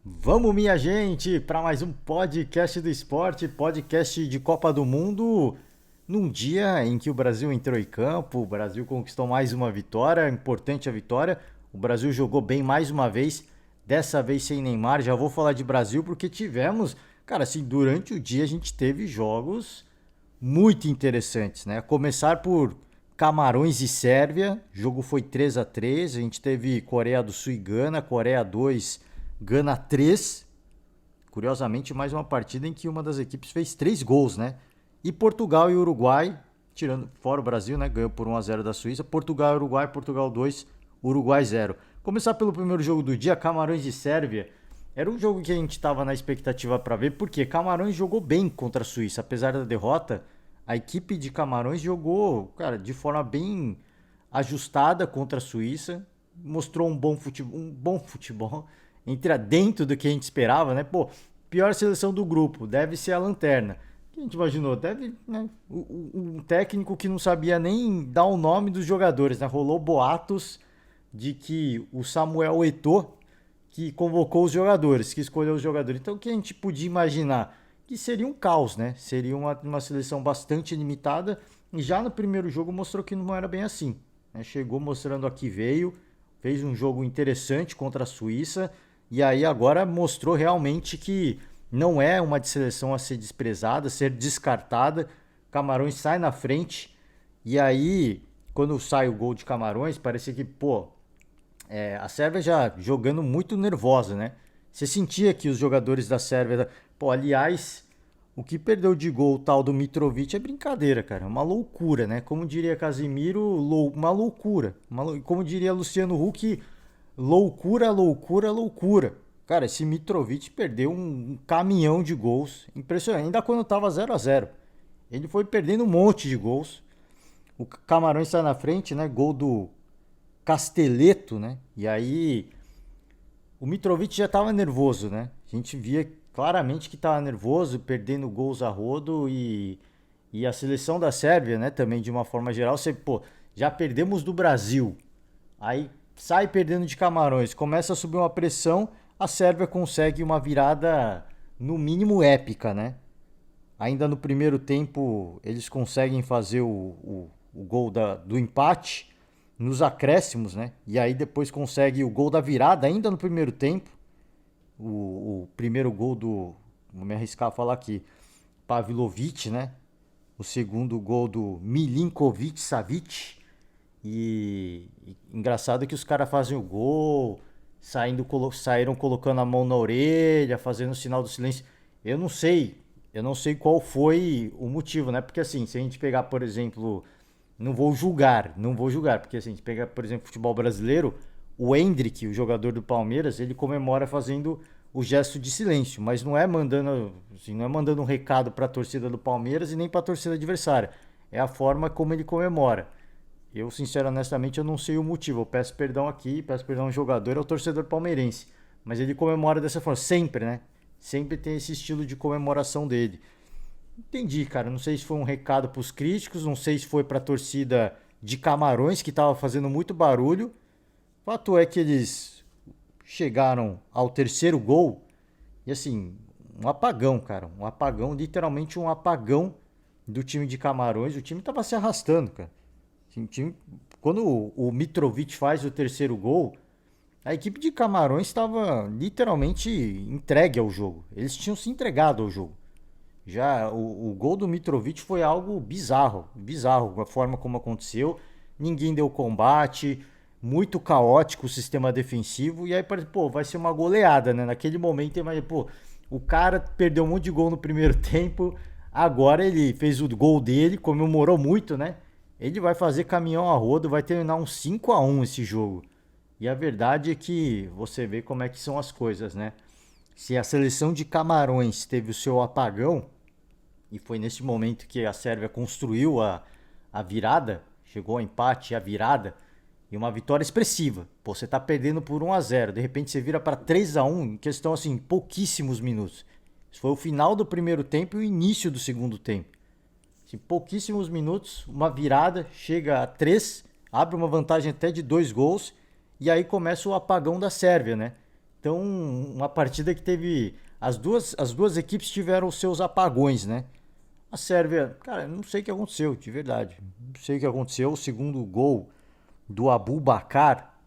Vamos, minha gente, para mais um podcast do esporte, podcast de Copa do Mundo, num dia em que o Brasil entrou em campo, o Brasil conquistou mais uma vitória, importante a vitória, o Brasil jogou bem mais uma vez, dessa vez sem Neymar. Já vou falar de Brasil porque tivemos, cara, assim, durante o dia a gente teve jogos muito interessantes, né? Começar por Camarões e Sérvia, o jogo foi 3-3. A gente teve Coreia do Sul e Gana, Coreia 2, Gana 3. Curiosamente, mais uma partida em que uma das equipes fez 3 gols, né? E Portugal e Uruguai, tirando fora o Brasil, né? Ganhou por 1-0 da Suíça. Portugal e Uruguai, Portugal 2, Uruguai 0. Começar pelo primeiro jogo do dia, Camarões e Sérvia. Era um jogo que a gente estava na expectativa para ver, porque Camarões jogou bem contra a Suíça, apesar da derrota. A equipe de Camarões jogou, cara, de forma bem ajustada contra a Suíça, mostrou um bom futebol dentro do que a gente esperava, né? Pô, pior seleção do grupo, deve ser a lanterna. O que a gente imaginou? Deve, né? Um técnico que não sabia nem dar o nome dos jogadores, né? Rolou boatos de que o Samuel Eto'o que convocou os jogadores, que escolheu os jogadores. Então, o que a gente podia imaginar? Que seria um caos, né? Seria uma seleção bastante limitada. E já no primeiro jogo mostrou que não era bem assim, né? Chegou mostrando a que veio, fez um jogo interessante contra a Suíça. E aí agora mostrou realmente que não é uma seleção a ser desprezada, a ser descartada. Camarões sai na frente. E aí, quando sai o gol de Camarões, parecia que, pô, a Sérvia já jogando muito nervosa, né? Você sentia que os jogadores da Sérvia. Pô, aliás, o que perdeu de gol o tal do Mitrovic é brincadeira, cara. É uma loucura, né? Como diria Casimiro, uma loucura. Como diria Luciano Huck, loucura, loucura, loucura. Cara, esse Mitrovic perdeu um caminhão de gols. Impressionante. Ainda quando tava 0-0. Ele foi perdendo um monte de gols. O Camarões está na frente, né? Gol do Casteleto, né? E aí o Mitrovic já estava nervoso, né? A gente via claramente que estava nervoso, perdendo gols a rodo e a seleção da Sérvia, né? Também de uma forma geral, você, pô, já perdemos do Brasil, aí sai perdendo de Camarões, começa a subir uma pressão, a Sérvia consegue uma virada no mínimo épica, né? Ainda no primeiro tempo eles conseguem fazer o gol do empate nos acréscimos, né? E aí depois consegue o gol da virada ainda no primeiro tempo. O primeiro gol do, vou me arriscar a falar aqui, Pavlovic, né? O segundo gol do Milinkovic Savic. E engraçado que os caras fazem o gol, saíram colocando a mão na orelha, fazendo o sinal do silêncio. Eu não sei, eu não sei qual foi o motivo, né? Porque assim, se a gente pegar, por exemplo, não vou julgar, porque assim, a gente pega, por exemplo, futebol brasileiro, o Endrick, o jogador do Palmeiras, ele comemora fazendo o gesto de silêncio, mas não é mandando, assim, não é mandando um recado para a torcida do Palmeiras e nem para a torcida adversária. É a forma como ele comemora. Eu, sinceramente, honestamente, eu não sei o motivo. Eu peço perdão aqui, peço perdão ao jogador, ao torcedor palmeirense. Mas ele comemora dessa forma, sempre, né? Sempre tem esse estilo de comemoração dele. Entendi, cara. Não sei se foi um recado para os críticos, não sei se foi para a torcida de Camarões, que estava fazendo muito barulho. Fato é que eles chegaram ao terceiro gol e, assim, um apagão, cara. Um apagão, literalmente um apagão do time de Camarões. O time estava se arrastando, cara. Assim, quando o Mitrovic faz o terceiro gol, a equipe de Camarões estava literalmente entregue ao jogo. Eles tinham se entregado ao jogo. Já o gol do Mitrovic foi algo bizarro, bizarro, a forma como aconteceu. Ninguém deu combate, muito caótico o sistema defensivo. E aí, pô, vai ser uma goleada, né? Naquele momento, mas, pô, o cara perdeu um monte de gol no primeiro tempo. Agora ele fez o gol dele, comemorou muito, né? Ele vai fazer caminhão a rodo, vai terminar um 5-1 esse jogo. E a verdade é que você vê como é que são as coisas, né? Se a seleção de Camarões teve o seu apagão, e foi nesse momento que a Sérvia construiu a virada, chegou ao empate, a virada, e uma vitória expressiva. Pô, você tá perdendo por 1-0, de repente você vira para 3-1 em questão assim, pouquíssimos minutos. Isso foi o final do primeiro tempo e o início do segundo tempo. Assim, pouquíssimos minutos, uma virada, chega a 3, abre uma vantagem até de 2 gols, e aí começa o apagão da Sérvia, né? Então, uma partida que teve. As duas equipes tiveram os seus apagões, né? A Sérvia, cara, não sei o que aconteceu, de verdade. Não sei o que aconteceu. O segundo gol do Abu Bakar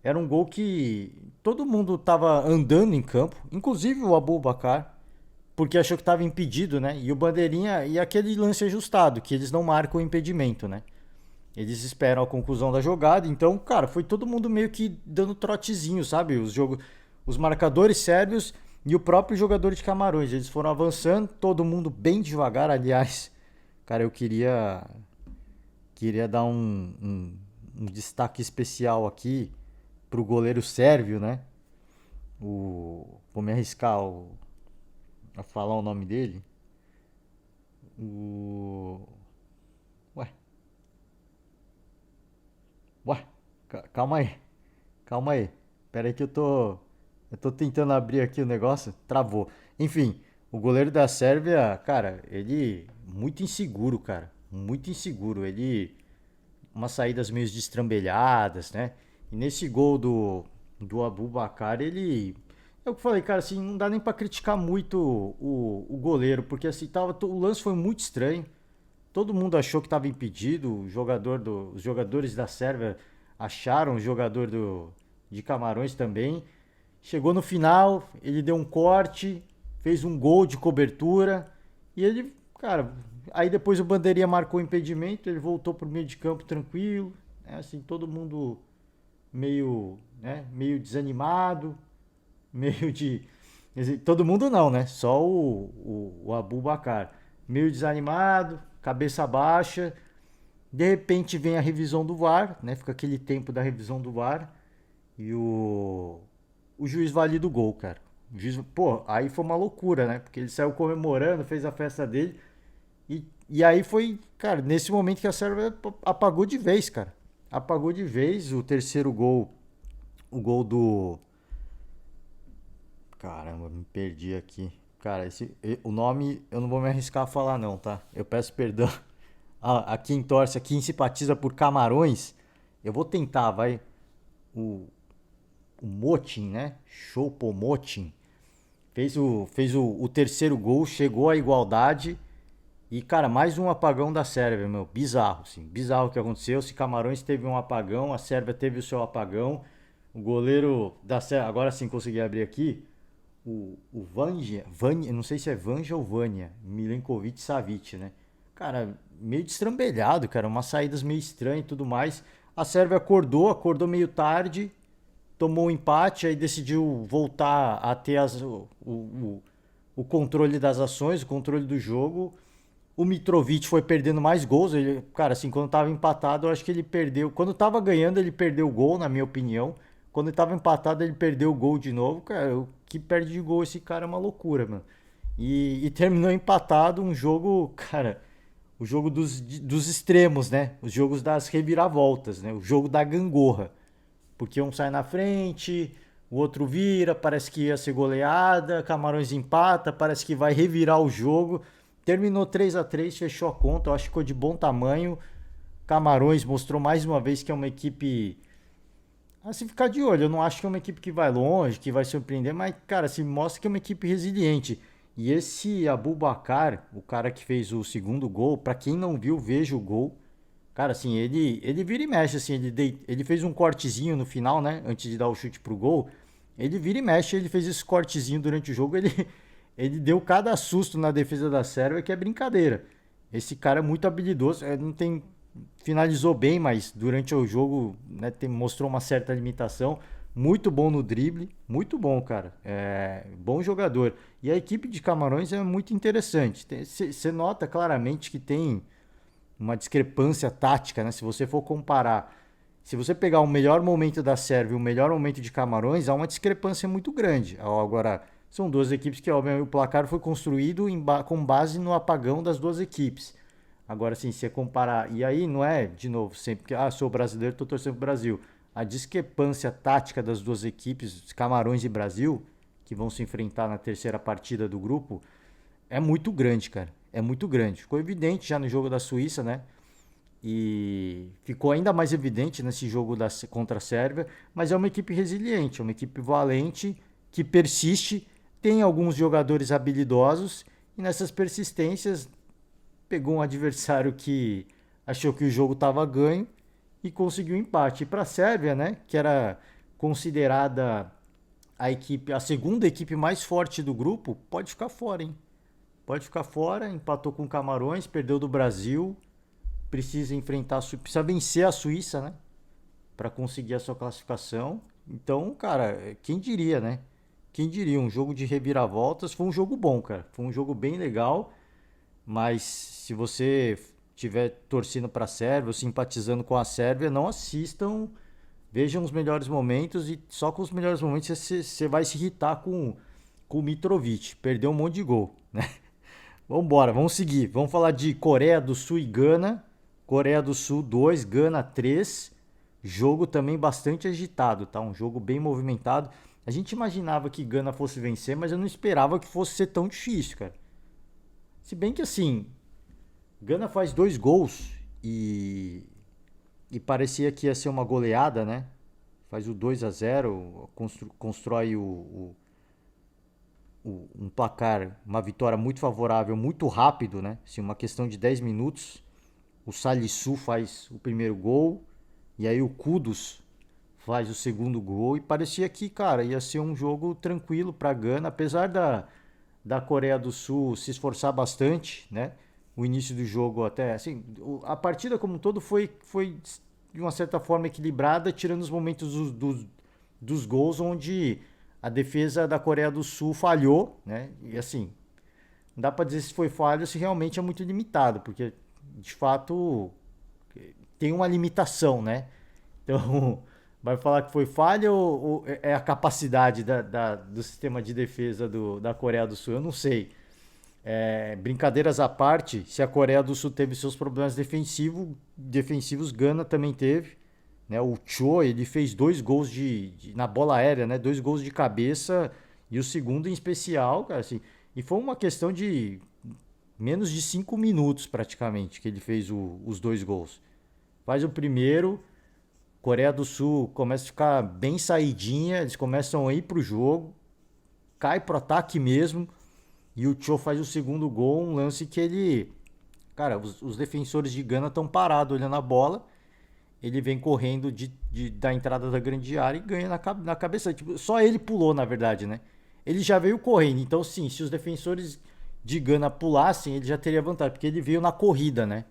era um gol que todo mundo tava andando em campo, inclusive o Abu Bakar, porque achou que estava impedido, né? E o Bandeirinha, e aquele lance ajustado, que eles não marcam o impedimento, né? Eles esperam a conclusão da jogada, então, cara, foi todo mundo meio que dando trotezinho, sabe? Os marcadores sérvios e o próprio jogador de Camarões, eles foram avançando, todo mundo bem devagar, aliás. Cara, eu queria dar um destaque especial aqui pro goleiro sérvio, né? Vou me arriscar a falar o nome dele. O. Ué, ué, calma aí, calma aí. Pera aí que eu tô tentando abrir aqui o negócio, travou. Enfim, o goleiro da Sérvia, cara, ele muito inseguro, cara, muito inseguro. Ele umas saídas meio destrambelhadas, né? E nesse gol do Abu Bakar, ele. É o que eu falei, cara, assim, não dá nem pra criticar muito o goleiro, porque assim, o lance foi muito estranho. Todo mundo achou que estava impedido, os jogadores da Sérvia acharam o jogador de Camarões também. Chegou no final, ele deu um corte, fez um gol de cobertura e ele, cara, aí depois o Bandeirinha marcou o impedimento, ele voltou pro meio de campo tranquilo, né? Assim, todo mundo meio desanimado, meio de todo mundo não, né? Só o Abu Bakar, meio desanimado, cabeça baixa. De repente vem a revisão do VAR, né? Fica aquele tempo da revisão do VAR e o juiz valida o gol, cara. O juiz, pô, aí foi uma loucura, né? Porque ele saiu comemorando, fez a festa dele. E aí foi, cara, nesse momento que a Sérvia apagou de vez, cara. Apagou de vez o terceiro gol. O gol do. Caramba, me perdi aqui. Cara, o nome eu não vou me arriscar a falar, não, tá? Eu peço perdão a quem torce, a quem simpatiza por Camarões. Eu vou tentar, vai. O, o Motin, né? Choupo-Moting. Fez o terceiro gol, chegou à igualdade. E, cara, mais um apagão da Sérvia, meu. Bizarro, assim. Bizarro o que aconteceu. Se Camarões teve um apagão, a Sérvia teve o seu apagão. O goleiro da Sérvia, agora sim consegui abrir aqui. O Vanja, não sei se é Vanja ou Vânia, Milenkovic Savic, né? Cara, meio destrambelhado, cara. Umas saídas meio estranhas e tudo mais. A Sérvia acordou meio tarde, tomou um empate, aí decidiu voltar a ter o controle das ações, o controle do jogo. O Mitrovic foi perdendo mais gols. Ele, cara, assim, quando tava empatado, eu acho que ele perdeu. Quando tava ganhando, ele perdeu o gol, na minha opinião. Quando ele tava empatado, ele perdeu o gol de novo. Cara, o que perde de gol esse cara é uma loucura, mano. E terminou empatado um jogo, cara, o jogo dos extremos, né? Os jogos das reviravoltas, né? O jogo da gangorra. Porque um sai na frente, o outro vira, parece que ia ser goleada, Camarões empata, parece que vai revirar o jogo. Terminou 3-3, fechou a conta, eu acho que ficou de bom tamanho. Camarões mostrou mais uma vez que é uma equipe a se ficar de olho. Eu não acho que é uma equipe que vai longe, que vai surpreender, mas, cara, se mostra que é uma equipe resiliente. E esse Abu Bakar, o cara que fez o segundo gol, pra quem não viu, veja o gol. Cara, assim, ele vira e mexe, assim, ele fez um cortezinho no final, né? Antes de dar o chute pro gol. Ele vira e mexe, ele fez esse cortezinho durante o jogo, ele deu cada susto na defesa da Sérvia que é brincadeira. Esse cara é muito habilidoso, não tem, finalizou bem, mas durante o jogo, né, mostrou uma certa limitação. Muito bom no drible, muito bom, cara. Bom jogador. E a equipe de Camarões é muito interessante. Você nota claramente que tem uma discrepância tática, né? Se você for comparar, se você pegar o melhor momento da Sérvia e o melhor momento de Camarões, há uma discrepância muito grande. Agora, são duas equipes que, obviamente, o placar foi construído com base no apagão das duas equipes. Agora, sim, se você comparar, e aí não é, de novo, sempre que, sou brasileiro, tô torcendo pro Brasil. A discrepância tática das duas equipes, Camarões e Brasil, que vão se enfrentar na terceira partida do grupo, é muito grande, cara. É muito grande. Ficou evidente já no jogo da Suíça, né? E ficou ainda mais evidente nesse jogo contra a Sérvia. Mas é uma equipe resiliente, é uma equipe valente que persiste, tem alguns jogadores habilidosos e nessas persistências pegou um adversário que achou que o jogo estava ganho e conseguiu empate. E para a Sérvia, né, que era considerada a segunda equipe mais forte do grupo, pode ficar fora, hein? Pode ficar fora, empatou com Camarões, perdeu do Brasil, precisa vencer a Suíça, né, para conseguir a sua classificação. Então, cara, quem diria, né? Quem diria, um jogo de reviravoltas, foi um jogo bom, cara. Foi um jogo bem legal, mas se você estiver torcendo para a Sérvia ou simpatizando com a Sérvia, não assistam, vejam os melhores momentos e só com os melhores momentos você vai se irritar com o Mitrovic. Perdeu um monte de gol, né? Vamos embora, vamos seguir. Vamos falar de Coreia do Sul e Gana. Coreia do Sul 2, Gana 3. Jogo também bastante agitado, tá? Um jogo bem movimentado. A gente imaginava que Gana fosse vencer, mas eu não esperava que fosse ser tão difícil, cara. Se bem que assim, Gana faz 2 gols e parecia que ia ser uma goleada, né? Faz o 2-0, constrói um placar, uma vitória muito favorável, muito rápido, né? Assim, uma questão de 10 minutos. O Salisu faz o primeiro gol e aí o Kudus faz o segundo gol e parecia que, cara, ia ser um jogo tranquilo para Gana, apesar da Coreia do Sul se esforçar bastante, né? O início do jogo até, assim, a partida como um todo foi de uma certa forma equilibrada, tirando os momentos dos gols onde a defesa da Coreia do Sul falhou, né? E assim, não dá para dizer se foi falha, se realmente é muito limitado, porque de fato tem uma limitação, né? Então, vai falar que foi falha ou é a capacidade do sistema de defesa da Coreia do Sul? Eu não sei. Brincadeiras à parte, se a Coreia do Sul teve seus problemas defensivos, Gana também teve. Né? O Cho, ele fez 2 gols na bola aérea, né? 2 gols de cabeça e o segundo em especial, cara, assim. E foi uma questão de menos de 5 minutos praticamente que ele fez os 2 gols. Faz o primeiro, Coreia do Sul começa a ficar bem saidinha, eles começam a ir pro jogo, cai pro ataque mesmo, e o Cho faz o segundo gol, um lance que ele... Cara, os defensores de Gana estão parados olhando a bola, ele vem correndo da entrada da grande área e ganha na cabeça. Tipo, só ele pulou, na verdade, né? Ele já veio correndo, então sim, se os defensores de Gana pulassem, ele já teria vantagem, porque ele veio na corrida, né?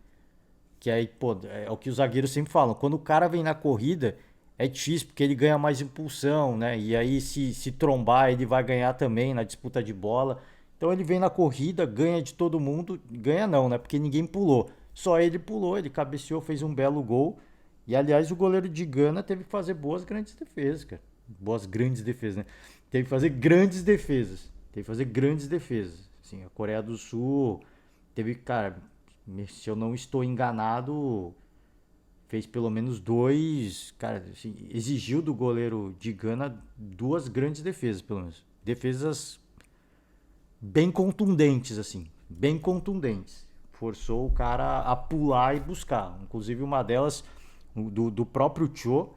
Que aí, pô, é o que os zagueiros sempre falam. Quando o cara vem na corrida, é difícil, porque ele ganha mais impulsão, né? E aí, se trombar, ele vai ganhar também na disputa de bola. Então ele vem na corrida, ganha de todo mundo. Ganha não, né? Porque ninguém pulou. Só ele pulou, ele cabeceou, fez um belo gol. E aliás, o goleiro de Gana teve que fazer boas grandes defesas, cara. Boas grandes defesas, né? Teve que fazer grandes defesas. Teve que fazer grandes defesas. Assim, a Coreia do Sul teve, cara, se eu não estou enganado, fez pelo menos 2, cara, assim, exigiu do goleiro de Gana 2 grandes defesas, pelo menos. Defesas bem contundentes, assim, bem contundentes. Forçou o cara a pular e buscar. Inclusive uma delas do próprio Cho,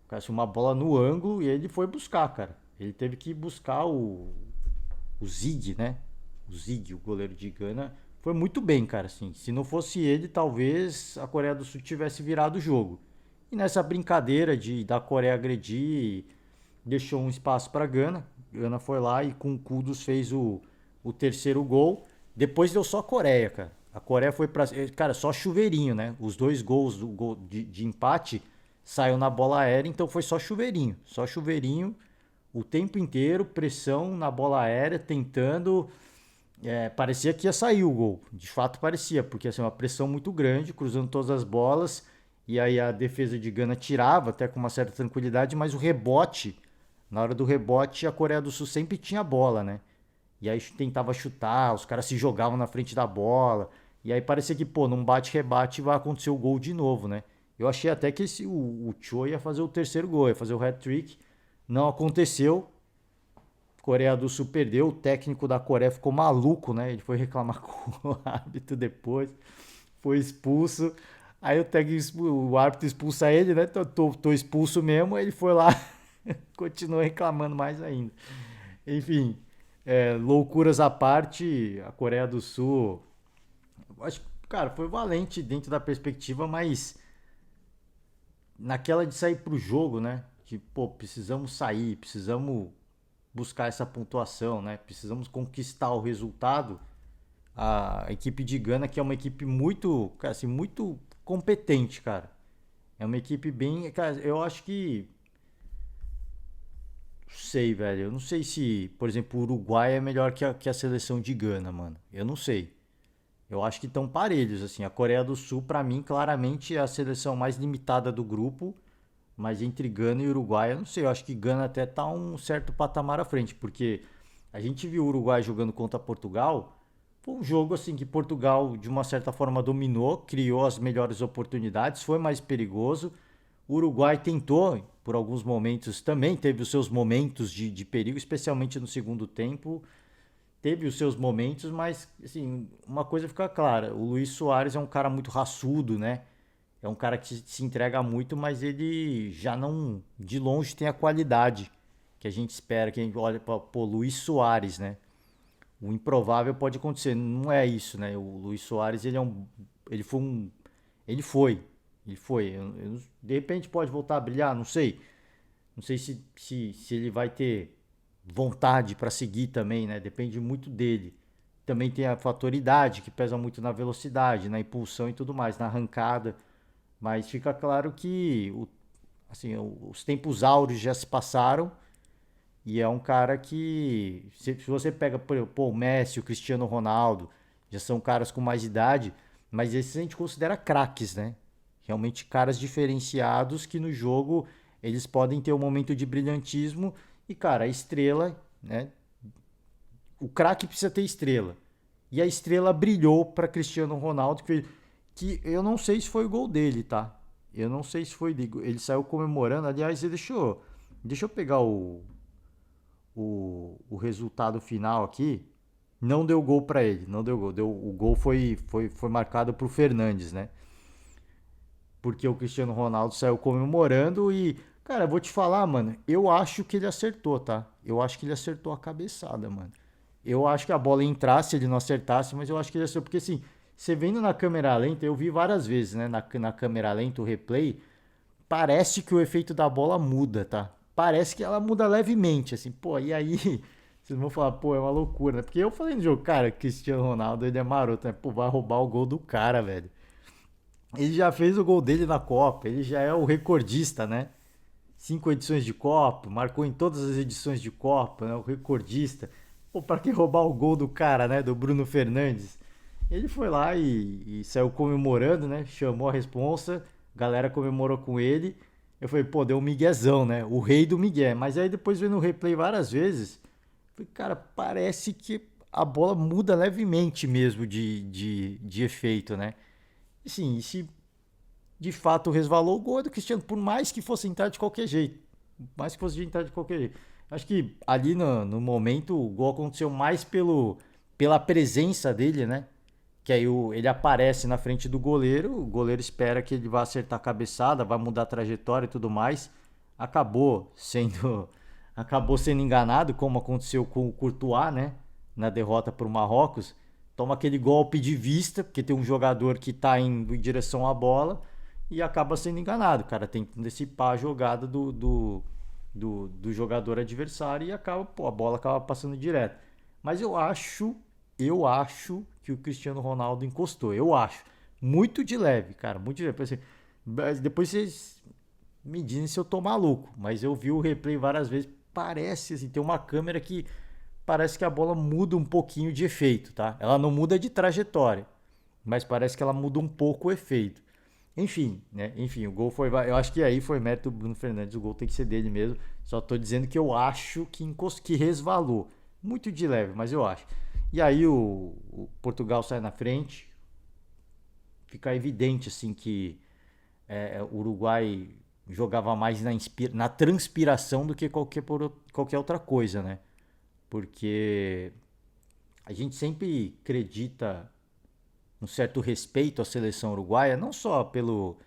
cara, uma bola no ângulo e ele foi buscar, cara. Ele teve que buscar o Zig, né? O Zig, o goleiro de Gana, foi muito bem, cara, assim. Se não fosse ele, talvez a Coreia do Sul tivesse virado o jogo. E nessa brincadeira da Coreia agredir, deixou um espaço para Gana. Gana foi lá e com o Kudus fez o terceiro gol. Depois deu só a Coreia, cara. A Coreia foi pra... Cara, só chuveirinho, né? Os 2 gols do gol de empate saiu na bola aérea, então foi só chuveirinho. Só chuveirinho o tempo inteiro, pressão na bola aérea, tentando... parecia que ia sair o gol. De fato parecia, porque assim, uma pressão muito grande, cruzando todas as bolas. E aí a defesa de Gana tirava até com uma certa tranquilidade, mas o rebote, na hora do rebote, a Coreia do Sul sempre tinha a bola, né? E aí tentava chutar, os caras se jogavam na frente da bola. E aí parecia que, pô, num bate-rebate vai acontecer o gol de novo, né? Eu achei até que o Cho ia fazer o terceiro gol, ia fazer o hat-trick. Não aconteceu. Coreia do Sul perdeu, o técnico da Coreia ficou maluco, né? Ele foi reclamar com o árbitro depois, foi expulso. Aí o árbitro expulsa ele, né? Tô expulso mesmo. Ele foi lá Continuou reclamando mais ainda. Enfim, loucuras à parte, a Coreia do Sul, acho que, cara, foi valente dentro da perspectiva, mas naquela de sair pro jogo, né? Que, pô, precisamos sair, precisamos buscar essa pontuação, né? Precisamos conquistar o resultado. A equipe de Gana, que é uma equipe muito, cara, assim, muito competente, cara. É uma equipe bem, cara, eu acho que sei, velho. Eu não sei se, por exemplo, o Uruguai é melhor que a seleção de Gana, mano. Eu não sei. Eu acho que estão parelhos, assim. A Coreia do Sul, pra mim, claramente é a seleção mais limitada do grupo. Mas entre Gana e Uruguai, eu não sei. Eu acho que Gana até tá um certo patamar à frente. Porque a gente viu o Uruguai jogando contra Portugal. Foi um jogo, assim, que Portugal, de uma certa forma, dominou. Criou as melhores oportunidades. Foi mais perigoso. O Uruguai tentou, por alguns momentos, também teve os seus momentos de perigo, especialmente no segundo tempo. Teve os seus momentos, mas assim, uma coisa fica clara: o Luiz Soares é um cara muito raçudo, né? É um cara que se entrega muito, mas ele já não, de longe, tem a qualidade que a gente espera. Que a gente olha para o Luiz Soares, né? O improvável pode acontecer, não é isso, né? O Luiz Soares, ele foi um, ele foi, ele foi. De repente pode voltar a brilhar, não sei. Não sei se ele vai ter vontade para seguir também, né? Depende muito dele. Também tem a fator idade, que pesa muito na velocidade, na impulsão e tudo mais, na arrancada. Mas fica claro que assim, os tempos áureos já se passaram e é um cara que, se você pega, pô, o Messi, o Cristiano Ronaldo, já são caras com mais idade, mas esses a gente considera craques, né? Realmente caras diferenciados que no jogo eles podem ter um momento de brilhantismo e, cara, a estrela, né? O craque precisa ter estrela. E a estrela brilhou para Cristiano Ronaldo, que eu não sei se foi o gol dele, tá? Eu não sei se foi ele saiu comemorando. Aliás, deixa eu pegar o resultado final aqui. Não deu gol para ele, não deu gol. O gol foi marcado pro Fernandes, né? Porque o Cristiano Ronaldo saiu comemorando e, cara, vou te falar, mano, eu acho que ele acertou, tá? Eu acho que ele acertou a cabeçada, mano. Eu acho que a bola entrasse, ele não acertasse, mas eu acho que ele acertou. Porque assim, você vendo na câmera lenta, eu vi várias vezes, né? Na câmera lenta, o replay, parece que o efeito da bola muda, tá? Parece que ela muda levemente, assim, pô, e aí vocês vão falar, pô, é uma loucura, né? Porque eu falei no jogo, cara, Cristiano Ronaldo, ele é maroto, né? Pô, vai roubar o gol do cara, velho. Ele já fez o gol dele na Copa, ele já é o recordista, né? 5 edições de Copa, marcou em todas as edições de Copa, né? O recordista. Pô, pra que roubar o gol do cara, né? Do Bruno Fernandes. Ele foi lá e saiu comemorando, né? Chamou a responsa, a galera comemorou com ele. Eu falei, pô, deu um miguezão, né? O rei do migué. Mas aí depois vendo o replay várias vezes, falei, cara, parece que a bola muda levemente mesmo de efeito, né? E sim, e se de fato resvalou o gol do Cristiano, por mais que fosse entrar de qualquer jeito. Por mais que fosse entrar de qualquer jeito. Acho que ali no momento o gol aconteceu mais pela presença dele, né? Que aí ele aparece na frente do goleiro, o goleiro espera que ele vá acertar a cabeçada, vai mudar a trajetória e tudo mais. Acabou sendo acabou sendo enganado, como aconteceu com o Courtois, né? Na derrota para o Marrocos. Toma aquele golpe de vista, porque tem um jogador que está indo em direção à bola e acaba sendo enganado. O cara tenta antecipar a jogada do jogador adversário e acaba, pô, a bola acaba passando direto. Mas eu acho que o Cristiano Ronaldo encostou. Eu acho. Muito de leve, cara. Muito de leve. Assim, depois vocês me dizem se eu tô maluco. Mas eu vi o replay várias vezes. Parece assim, tem uma câmera que parece que a bola muda um pouquinho de efeito, tá? Ela não muda de trajetória, mas parece que ela muda um pouco o efeito. Enfim, né? Enfim, o gol foi. Eu acho que aí foi mérito do Bruno Fernandes. O gol tem que ser dele mesmo. Só tô dizendo que eu acho que resvalou. Muito de leve, mas eu acho. E aí o Portugal sai na frente. Fica evidente assim que o Uruguai jogava mais na transpiração do que qualquer outra coisa, né? Porque a gente sempre acredita um certo respeito à seleção uruguaia, não só pelo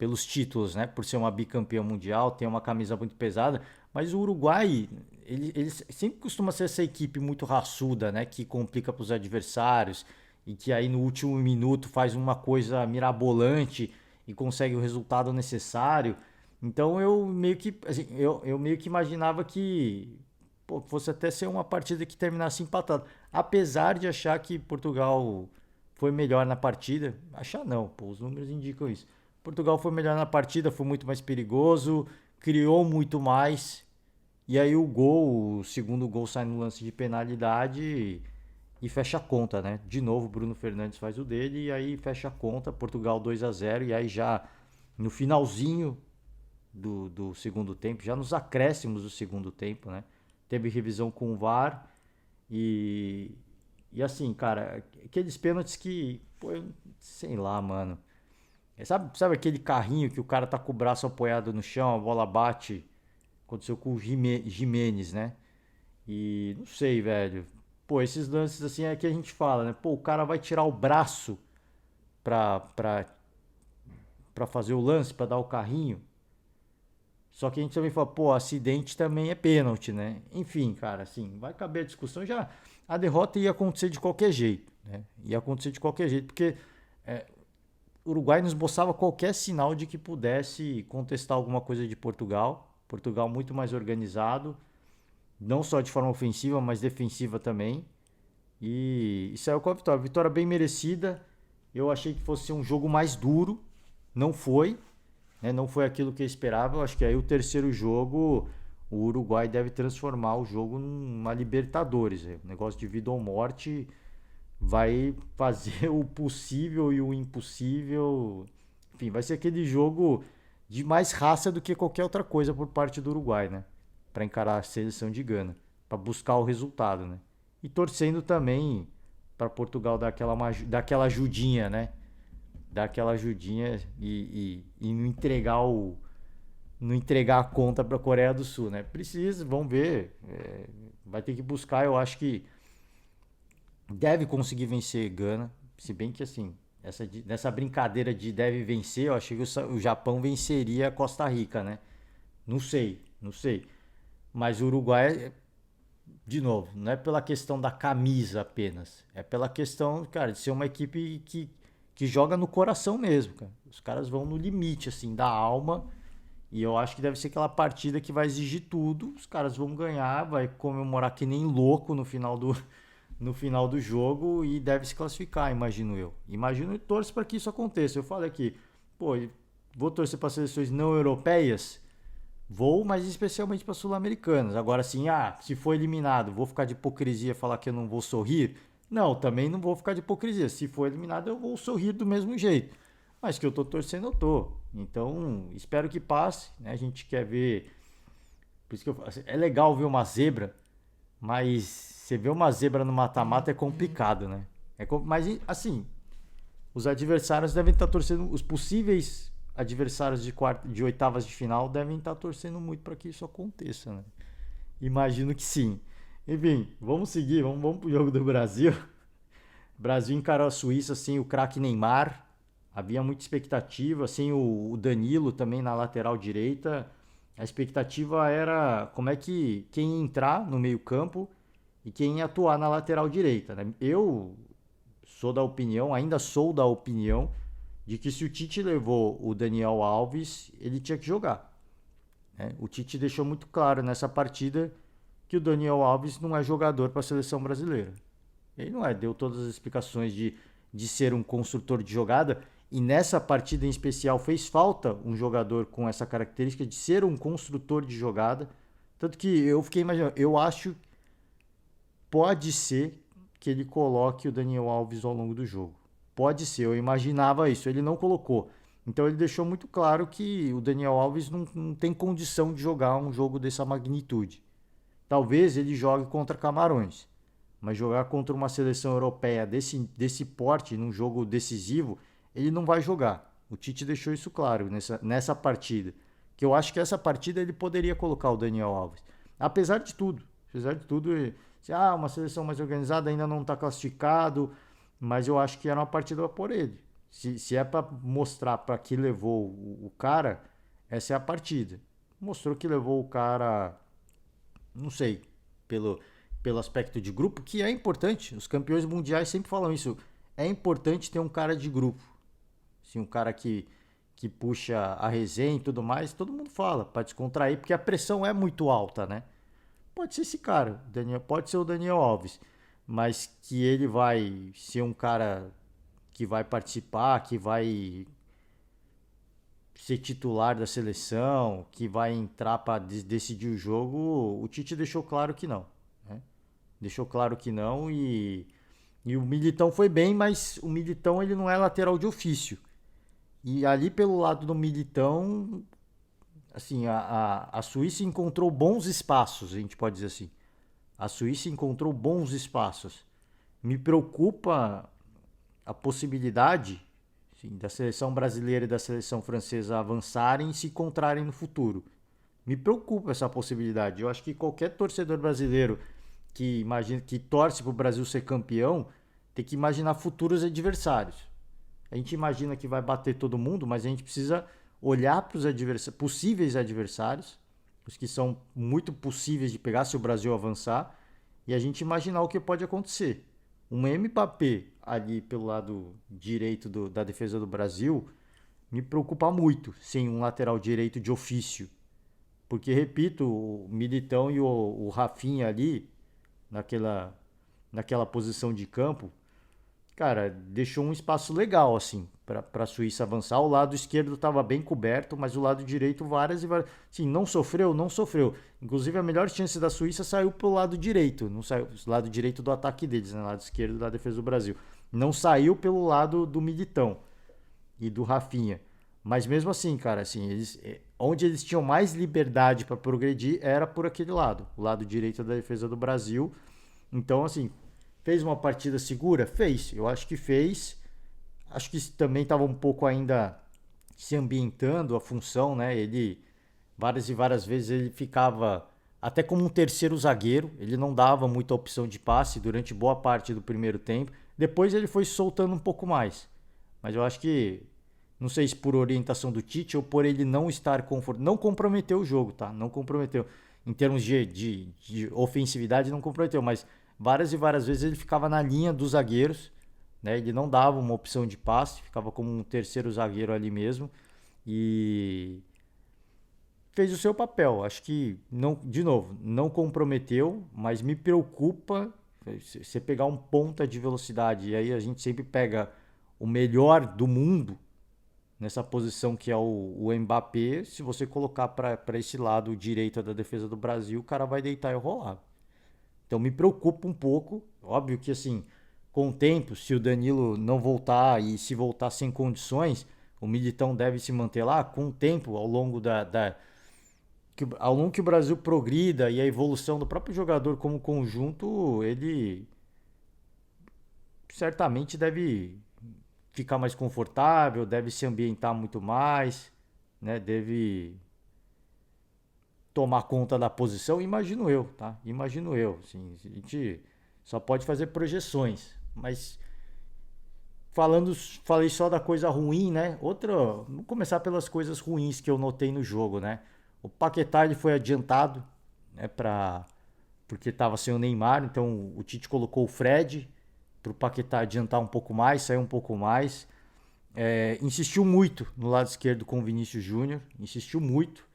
pelos títulos, né? Por ser uma bicampeã mundial, tem uma camisa muito pesada. Mas o Uruguai, ele sempre costuma ser essa equipe muito raçuda, né? Que complica para os adversários e que aí no último minuto faz uma coisa mirabolante e consegue o resultado necessário. Então eu meio que, assim, eu meio que imaginava que pô, fosse até ser uma partida que terminasse empatada. Apesar de achar que Portugal foi melhor na partida. Achar não, pô, os números indicam isso. Portugal foi melhor na partida, foi muito mais perigoso, criou muito mais. E aí o segundo gol sai no lance de penalidade e fecha a conta, né? De novo, Bruno Fernandes faz o dele e aí fecha a conta, Portugal 2-0 e aí já no finalzinho do segundo tempo, já nos acréscimos do segundo tempo, né? Teve revisão com o VAR e, e assim, cara, aqueles pênaltis que, pô, sei lá, mano. Sabe aquele carrinho que o cara tá com o braço apoiado no chão, a bola bate? Aconteceu com o Jimenez, né? E não sei, velho. Pô, esses lances assim é que a gente fala, né? Pô, o cara vai tirar o braço pra, pra, pra fazer o lance, pra dar o carrinho. Só que a gente também fala, pô, acidente também é pênalti, né? Enfim, cara, assim, vai caber a discussão. Já a derrota ia acontecer de qualquer jeito, né? Ia acontecer de qualquer jeito, porque o Uruguai nos esboçava qualquer sinal de que pudesse contestar alguma coisa de Portugal. Portugal muito mais organizado, não só de forma ofensiva, mas defensiva também. E saiu com a vitória. Vitória bem merecida. Eu achei que fosse um jogo mais duro. Não foi, né? Não foi aquilo que eu esperava. Eu acho que aí o terceiro jogo, o Uruguai deve transformar o jogo numa Libertadores. Um negócio de vida ou morte, vai fazer o possível e o impossível. Enfim, vai ser aquele jogo de mais raça do que qualquer outra coisa por parte do Uruguai, né? Para encarar a seleção de Gana, para buscar o resultado, né? E torcendo também para Portugal dar aquela ajudinha, né? Dar aquela ajudinha e não entregar a conta para a Coreia do Sul, né? Precisa, vamos ver. Vai ter que buscar, eu acho que deve conseguir vencer Gana, se bem que assim, nessa brincadeira de deve vencer, eu achei que o Japão venceria a Costa Rica, né? Não sei, não sei. Mas o Uruguai, de novo, não é pela questão da camisa apenas, é pela questão, cara, de ser uma equipe que joga no coração mesmo, cara. Os caras vão no limite, assim, da alma. E eu acho que deve ser aquela partida que vai exigir tudo. Os caras vão ganhar, vai comemorar que nem louco no final do jogo e deve se classificar, imagino eu. Imagino e torço para que isso aconteça. Eu falei aqui, pô, vou torcer para seleções não europeias, vou, mas especialmente para sul-americanas. Agora sim, se for eliminado, vou ficar de hipocrisia falar que eu não vou sorrir? Não, também não vou ficar de hipocrisia. Se for eliminado, eu vou sorrir do mesmo jeito. Mas que eu tô torcendo, eu tô. Então, espero que passe, né? A gente quer ver. Por isso que eu falo, é legal ver uma zebra, mas você vê uma zebra no mata-mata é complicado, né? Mas assim, os adversários devem estar torcendo, os possíveis adversários de oitavas de final devem estar torcendo muito para que isso aconteça, né? Imagino que sim. Enfim, vamos seguir, vamos pro jogo do Brasil. O Brasil encarou a Suíça sem o craque Neymar. Havia muita expectativa, sem o Danilo também na lateral direita. A expectativa era como é que quem ia entrar no meio-campo e quem ia atuar na lateral direita, né? Eu ainda sou da opinião, de que se o Tite levou o Daniel Alves, ele tinha que jogar, né? O Tite deixou muito claro nessa partida que o Daniel Alves não é jogador para a seleção brasileira. Ele não é, deu todas as explicações de ser um construtor de jogada. E nessa partida em especial fez falta um jogador com essa característica de ser um construtor de jogada. Tanto que eu fiquei imaginando, eu acho pode ser que ele coloque o Daniel Alves ao longo do jogo. Pode ser, eu imaginava isso, ele não colocou. Então ele deixou muito claro que o Daniel Alves não tem condição de jogar um jogo dessa magnitude. Talvez ele jogue contra Camarões, mas jogar contra uma seleção europeia desse porte, num jogo decisivo, ele não vai jogar. O Tite deixou isso claro nessa partida. Que eu acho que essa partida ele poderia colocar o Daniel Alves. Apesar de tudo, uma seleção mais organizada ainda não está classificado, mas eu acho que era uma partida para pôr ele. Se é para mostrar para que levou o cara, essa é a partida. Mostrou que levou o cara, não sei, pelo, pelo aspecto de grupo, que é importante. Os campeões mundiais sempre falam isso. É importante ter um cara de grupo. Assim, um cara que puxa a resenha e tudo mais, todo mundo fala, para descontrair, porque a pressão é muito alta, né? Pode ser esse cara, pode ser o Daniel Alves, mas que ele vai ser um cara que vai participar, que vai ser titular da seleção, que vai entrar para decidir o jogo, o Tite deixou claro que não, né? Deixou claro que não e o Militão foi bem, mas o Militão ele não é lateral de ofício. E ali pelo lado do Militão, assim, a Suíça encontrou bons espaços, a gente pode dizer assim. A Suíça encontrou bons espaços. Me preocupa a possibilidade, sim, da seleção brasileira e da seleção francesa avançarem e se encontrarem no futuro. Me preocupa essa possibilidade. Eu acho que qualquer torcedor brasileiro que imagina que torce para o Brasil ser campeão tem que imaginar futuros adversários. A gente imagina que vai bater todo mundo, mas a gente precisa olhar para os possíveis adversários, os que são muito possíveis de pegar se o Brasil avançar, e a gente imaginar o que pode acontecer. Um Mbappé ali pelo lado direito da defesa do Brasil me preocupa muito sem um lateral direito de ofício. Porque, repito, o Militão e o Rafinha ali, naquela, naquela posição de campo, cara, deixou um espaço legal, assim, para a Suíça avançar. O lado esquerdo estava bem coberto, mas o lado direito várias e várias. Sim, não sofreu, não sofreu. Inclusive, a melhor chance da Suíça saiu pelo lado direito, não saiu, lado direito do ataque deles, né? Lado esquerdo da defesa do Brasil. Não saiu pelo lado do Militão e do Rafinha. Mas mesmo assim, cara, assim, onde eles tinham mais liberdade para progredir era por aquele lado, o lado direito da defesa do Brasil. Então, assim, fez uma partida segura? Fez. Eu acho que fez. Acho que também estava um pouco ainda se ambientando a função, né? Ele, várias e várias vezes, ele ficava até como um terceiro zagueiro. Ele não dava muita opção de passe durante boa parte do primeiro tempo. Depois ele foi soltando um pouco mais. Mas eu acho que, não sei se por orientação do Tite ou por ele não estar confortável. Não comprometeu o jogo, tá? Não comprometeu. Em termos de ofensividade, não comprometeu. Mas várias e várias vezes ele ficava na linha dos zagueiros, né? Ele não dava uma opção de passe, ficava como um terceiro zagueiro ali mesmo e fez o seu papel. Acho que não, de novo, não comprometeu, mas me preocupa você pegar um ponta de velocidade e aí a gente sempre pega o melhor do mundo nessa posição que é o Mbappé. Se você colocar para esse lado direito da defesa do Brasil, o cara vai deitar e rolar. Então me preocupa um pouco. Óbvio que assim, com o tempo, se o Danilo não voltar e se voltar sem condições, o Militão deve se manter lá. Com o tempo, ao longo que o Brasil progrida e a evolução do próprio jogador como conjunto, ele certamente deve ficar mais confortável, deve se ambientar muito mais, né? Deve tomar conta da posição, imagino eu, tá? Imagino eu, assim, a gente só pode fazer projeções, mas falei só da coisa ruim, né? Outra, vamos começar pelas coisas ruins que eu notei no jogo, né? O Paquetá ele foi adiantado, né, porque estava sem o Neymar, então o Tite colocou o Fred para o Paquetá adiantar um pouco mais, sair um pouco mais. Insistiu muito no lado esquerdo com o Vinícius Júnior, insistiu muito.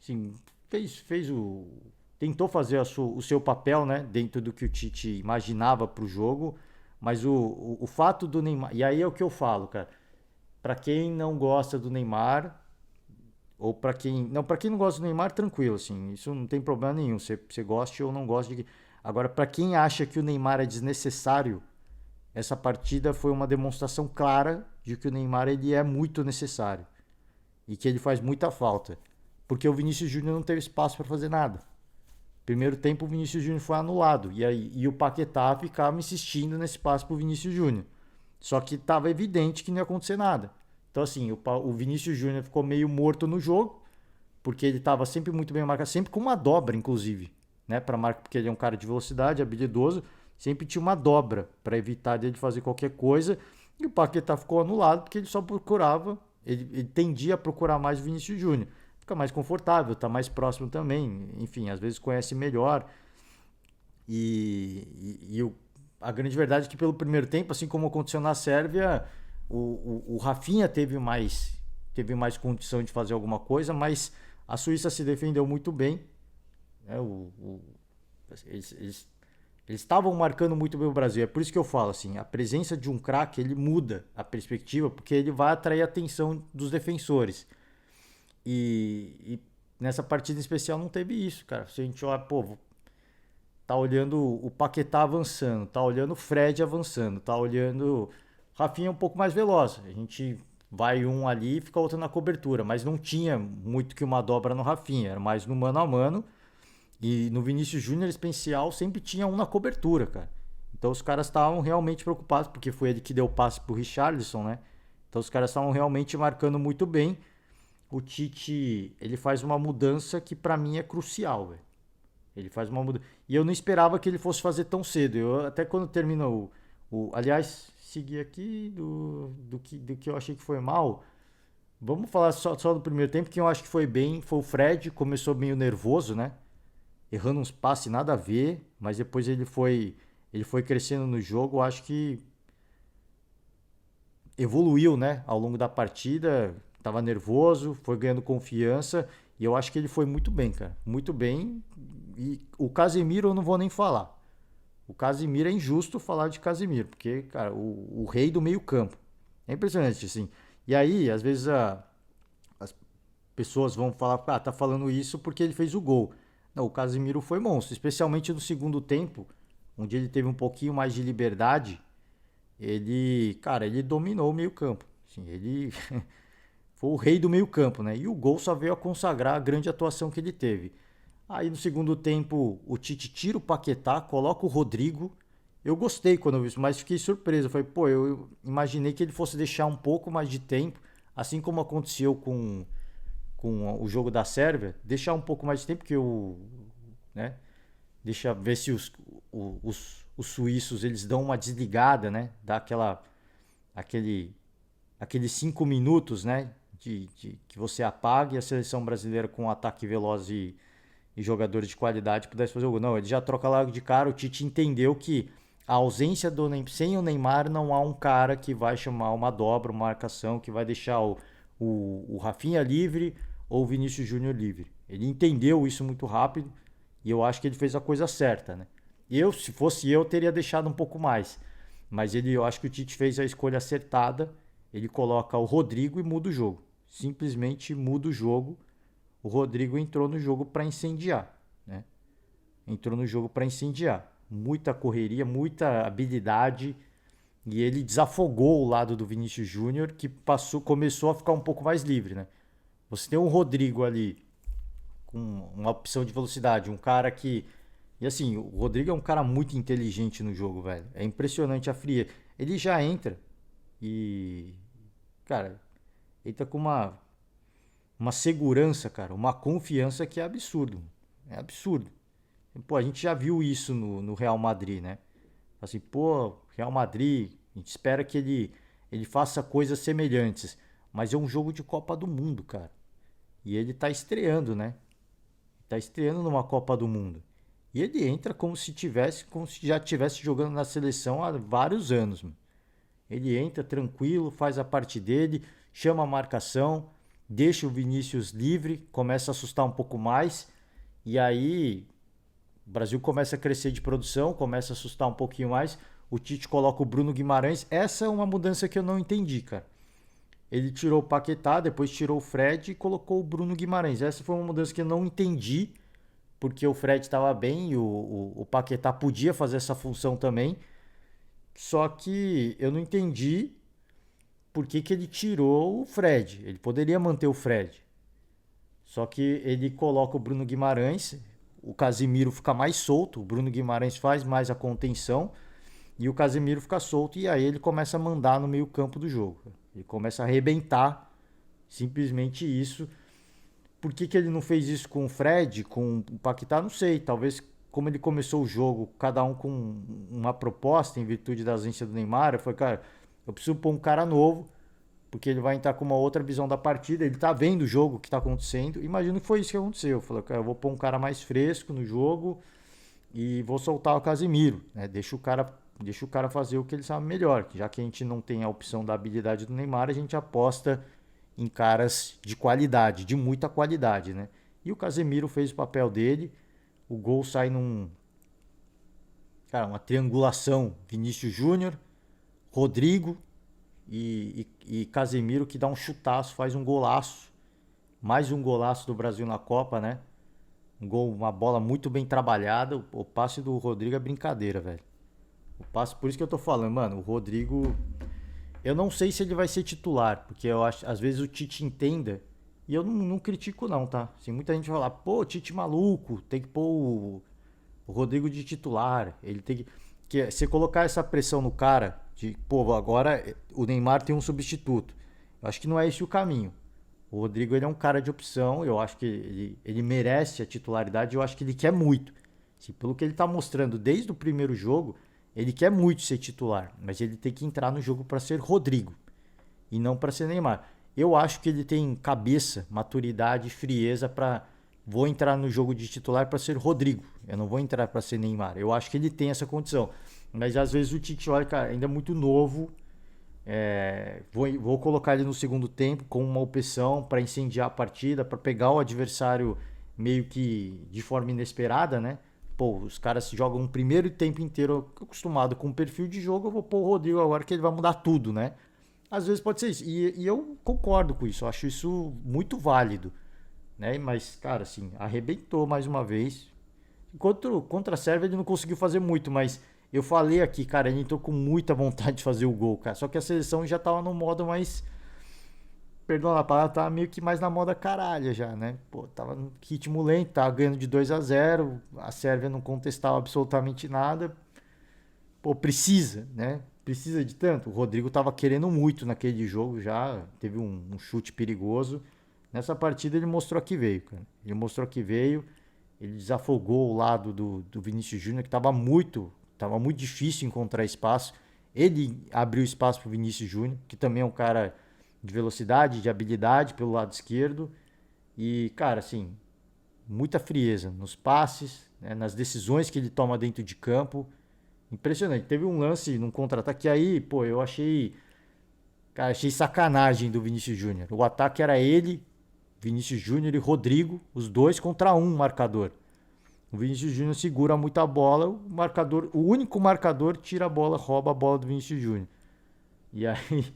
Assim, fez tentou fazer o seu papel, né, dentro do que o Tite imaginava para o jogo, mas o fato do Neymar, e aí é o que eu falo, cara, para quem não gosta do Neymar, ou para quem não gosta do Neymar, tranquilo, assim, isso não tem problema nenhum, você goste ou não goste de. Agora, para quem acha que o Neymar é desnecessário, essa partida foi uma demonstração clara de que o Neymar ele é muito necessário e que ele faz muita falta, porque o Vinícius Júnior não teve espaço para fazer nada. Primeiro tempo o Vinícius Júnior foi anulado e o Paquetá ficava insistindo nesse passe para o Vinícius Júnior. Só que estava evidente que não ia acontecer nada. Então assim, o Vinícius Júnior ficou meio morto no jogo, porque ele estava sempre muito bem marcado, sempre com uma dobra inclusive, né, para marcar, porque ele é um cara de velocidade, habilidoso, sempre tinha uma dobra para evitar dele fazer qualquer coisa. E o Paquetá ficou anulado porque ele só procurava, ele tendia a procurar mais o Vinícius Júnior. Fica mais confortável, tá mais próximo também, enfim, às vezes conhece melhor. A grande verdade é que pelo primeiro tempo, assim como aconteceu na Sérvia, o Rafinha teve mais condição de fazer alguma coisa, mas a Suíça se defendeu muito bem. Né? Eles estavam marcando muito bem o Brasil. É por isso que eu falo assim, a presença de um craque ele muda a perspectiva, porque ele vai atrair a atenção dos defensores. E nessa partida em especial não teve isso, cara. Se a gente olha, pô, tá olhando o Paquetá avançando, tá olhando o Fred avançando, tá olhando o Rafinha um pouco mais veloz. A gente vai um ali e fica outro na cobertura, mas não tinha muito que uma dobra no Rafinha, era mais no mano a mano. E no Vinícius Júnior, em especial, sempre tinha um na cobertura, cara. Então os caras estavam realmente preocupados, porque foi ele que deu o passe pro Richarlison, né? Então os caras estavam realmente marcando muito bem. O Tite, ele faz uma mudança que pra mim é crucial, velho. Ele faz uma mudança. E eu não esperava que ele fosse fazer tão cedo. Eu até quando termina aliás, seguir aqui do que eu achei que foi mal. Vamos falar só do primeiro tempo, que eu acho que foi bem. Foi o Fred, começou meio nervoso, né? Errando uns passes nada a ver, mas depois ele foi crescendo no jogo. Eu acho que evoluiu, né, ao longo da partida. Tava nervoso, foi ganhando confiança e eu acho que ele foi muito bem, cara, muito bem. E o Casemiro eu não vou nem falar. O Casemiro é injusto falar de Casemiro, porque, cara, o rei do meio-campo. É impressionante, assim. E aí, às vezes, as pessoas vão falar, tá falando isso porque ele fez o gol. Não, o Casemiro foi monstro, especialmente no segundo tempo, onde ele teve um pouquinho mais de liberdade. Ele dominou o meio-campo. Assim, ele foi o rei do meio-campo, né? E o gol só veio a consagrar a grande atuação que ele teve. Aí no segundo tempo, o Tite tira o Paquetá, coloca o Rodrigo. Eu gostei quando eu vi isso, mas fiquei surpreso. Eu falei, pô, eu imaginei que ele fosse deixar um pouco mais de tempo, assim como aconteceu com o jogo da Sérvia, deixar um pouco mais de tempo, que né, deixa ver se os suíços eles dão uma desligada, né? Dá aquele, aqueles 5 minutos, né? Que você apaga e a seleção brasileira com um ataque veloz e jogadores de qualidade pudesse fazer o gol. Não, ele já troca logo de cara. O Tite entendeu que a ausência do Neymar, sem o Neymar não há um cara que vai chamar uma dobra, uma marcação, que vai deixar o Rafinha livre ou o Vinícius Júnior livre. Ele entendeu isso muito rápido e eu acho que ele fez a coisa certa, né? Se fosse eu, teria deixado um pouco mais. Mas eu acho que o Tite fez a escolha acertada. Ele coloca o Rodrigo e muda o jogo. Simplesmente muda o jogo. O Rodrigo entrou no jogo para incendiar, né? Entrou no jogo para incendiar. Muita correria, muita habilidade. E ele desafogou o lado do Vinícius Júnior, que começou a ficar um pouco mais livre, né? Você tem um Rodrigo ali com uma opção de velocidade, um cara que... E assim, o Rodrigo é um cara muito inteligente no jogo, velho. É impressionante a frieza. Ele já entra e... Cara, entra com uma segurança, cara, uma confiança que é absurdo. É absurdo. Pô, a gente já viu isso no Real Madrid, né? Assim, pô, Real Madrid, a gente espera que ele faça coisas semelhantes. Mas é um jogo de Copa do Mundo, cara. E ele tá estreando, né? Tá estreando numa Copa do Mundo. E ele entra como se já tivesse jogando na seleção há vários anos, mano. Ele entra tranquilo, faz a parte dele, chama a marcação, deixa o Vinícius livre, começa a assustar um pouco mais. E aí o Brasil começa a crescer de produção, começa a assustar um pouquinho mais. O Tite coloca o Bruno Guimarães. Essa é uma mudança que eu não entendi, cara. Ele tirou o Paquetá, depois tirou o Fred e colocou o Bruno Guimarães. Essa foi uma mudança que eu não entendi, porque o Fred estava bem e o Paquetá podia fazer essa função também. Só que eu não entendi por que ele tirou o Fred. Ele poderia manter o Fred. Só que ele coloca o Bruno Guimarães, o Casemiro fica mais solto, o Bruno Guimarães faz mais a contenção e o Casemiro fica solto e aí ele começa a mandar no meio-campo do jogo. Ele começa a arrebentar, simplesmente isso. Por que ele não fez isso com o Fred, com o Paquetá? Não sei. Talvez como ele começou o jogo, cada um com uma proposta em virtude da ausência do Neymar. Foi, cara, Eu preciso pôr um cara novo, porque ele vai entrar com uma outra visão da partida, ele tá vendo o jogo que tá acontecendo. Imagino que foi isso que aconteceu. Eu falei, cara, eu vou pôr um cara mais fresco no jogo e vou soltar o Casemiro, né? Deixa o cara fazer o que ele sabe melhor. Já que a gente não tem a opção da habilidade do Neymar, a gente aposta em caras de qualidade, de muita qualidade, né? E o Casemiro fez o papel dele. O gol sai uma triangulação. Vinícius Júnior, Rodrigo e Casemiro, que dá um chutaço, faz um golaço. Mais um golaço do Brasil na Copa, né? Um gol, uma bola muito bem trabalhada. O passe do Rodrigo é brincadeira, velho. O passe, por isso que eu tô falando, mano, o Rodrigo, eu não sei se ele vai ser titular, porque eu acho, às vezes o Tite entenda, e eu não critico não, tá? Assim, muita gente vai falar, pô, Tite maluco, tem que pôr o Rodrigo de titular, ele tem que você colocar essa pressão no cara, de, pô, agora o Neymar tem um substituto. Eu acho que não é esse o caminho. O Rodrigo, ele é um cara de opção, eu acho que ele merece a titularidade, eu acho que ele quer muito. Assim, pelo que ele tá mostrando desde o primeiro jogo, ele quer muito ser titular, mas ele tem que entrar no jogo para ser Rodrigo e não para ser Neymar. Eu acho que ele tem cabeça, maturidade, frieza para vou entrar no jogo de titular para ser Rodrigo. Eu não vou entrar para ser Neymar. Eu acho que ele tem essa condição. Mas às vezes o Tite olha, cara, ainda é muito novo. Vou colocar ele no segundo tempo com uma opção para incendiar a partida, para pegar o adversário meio que de forma inesperada, né? Pô, os caras jogam um primeiro tempo inteiro acostumado com o perfil de jogo, eu vou pôr o Rodrigo agora que ele vai mudar tudo, né? Às vezes pode ser isso. E eu concordo com isso, eu acho isso muito válido, né? Mas, cara, assim, arrebentou mais uma vez. Contra a Sérvia ele não conseguiu fazer muito, mas eu falei aqui, cara, ele entrou com muita vontade de fazer o gol, cara. Só que a seleção já tava no modo mais, perdão a palavra, tava meio que mais na moda caralho já, né? Pô, tava no ritmo lento, tava ganhando de 2-0, a Sérvia não contestava absolutamente nada. Pô, precisa, né? Precisa de tanto. O Rodrigo tava querendo muito naquele jogo já, teve um chute perigoso. Nessa partida ele mostrou que veio, cara. Ele mostrou que veio, ele desafogou o lado do Vinícius Júnior, que tava muito difícil encontrar espaço. Ele abriu espaço pro Vinícius Júnior, que também é um cara de velocidade, de habilidade pelo lado esquerdo. E, cara, assim, muita frieza nos passes, né, nas decisões que ele toma dentro de campo. Impressionante. Teve um lance num contra-ataque aí, pô, eu achei, cara, achei sacanagem do Vinícius Júnior. O ataque era ele, Vinícius Júnior e Rodrigo, os dois contra um marcador. O Vinícius Júnior segura muita bola, o único marcador tira a bola, rouba a bola do Vinícius Júnior. E aí,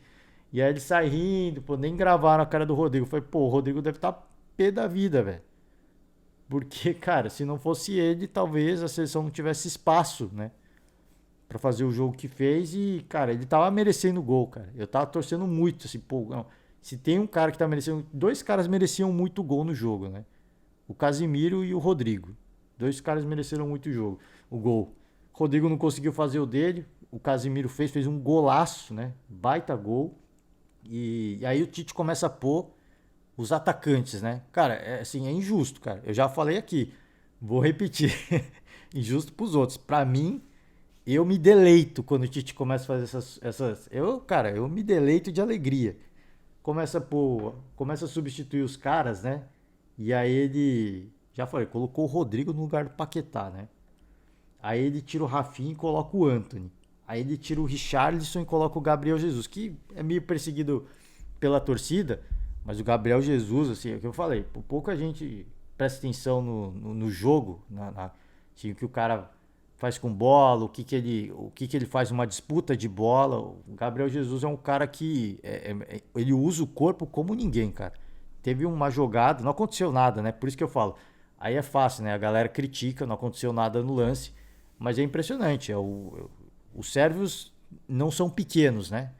e aí ele sai rindo, pô, nem gravaram a cara do Rodrigo. Foi, pô, o Rodrigo deve estar pé da vida, velho. Porque, cara, se não fosse ele, talvez a seleção não tivesse espaço, né? Pra fazer o jogo que fez e, cara, ele tava merecendo o gol, cara. Eu tava torcendo muito, assim, pô, não, se tem um cara que tá merecendo, dois caras mereciam muito gol no jogo, né? O Casimiro e o Rodrigo. Dois caras mereceram muito o gol. O Rodrigo não conseguiu fazer o dele, o Casimiro fez um golaço, né? Baita gol. E aí o Tite começa a pôr os atacantes, né? Cara, assim, é injusto, cara. Eu já falei aqui, vou repetir. Injusto pros outros. Pra mim, eu me deleito quando o Tite começa a fazer eu me deleito de alegria. Começa a substituir os caras, né? E aí ele, já falei, colocou o Rodrigo no lugar do Paquetá, né? Aí ele tira o Rafinha e coloca o Antony. Aí ele tira o Richarlison e coloca o Gabriel Jesus, que é meio perseguido pela torcida, mas o Gabriel Jesus, assim, é o que eu falei, por pouca gente presta atenção no jogo, assim, o que o cara faz com bola, o que ele faz numa disputa de bola. O Gabriel Jesus é um cara que ele usa o corpo como ninguém, cara. Teve uma jogada, não aconteceu nada, né? Por isso que eu falo. Aí é fácil, né? A galera critica, não aconteceu nada no lance, mas é impressionante. Os sérvios não são pequenos, né?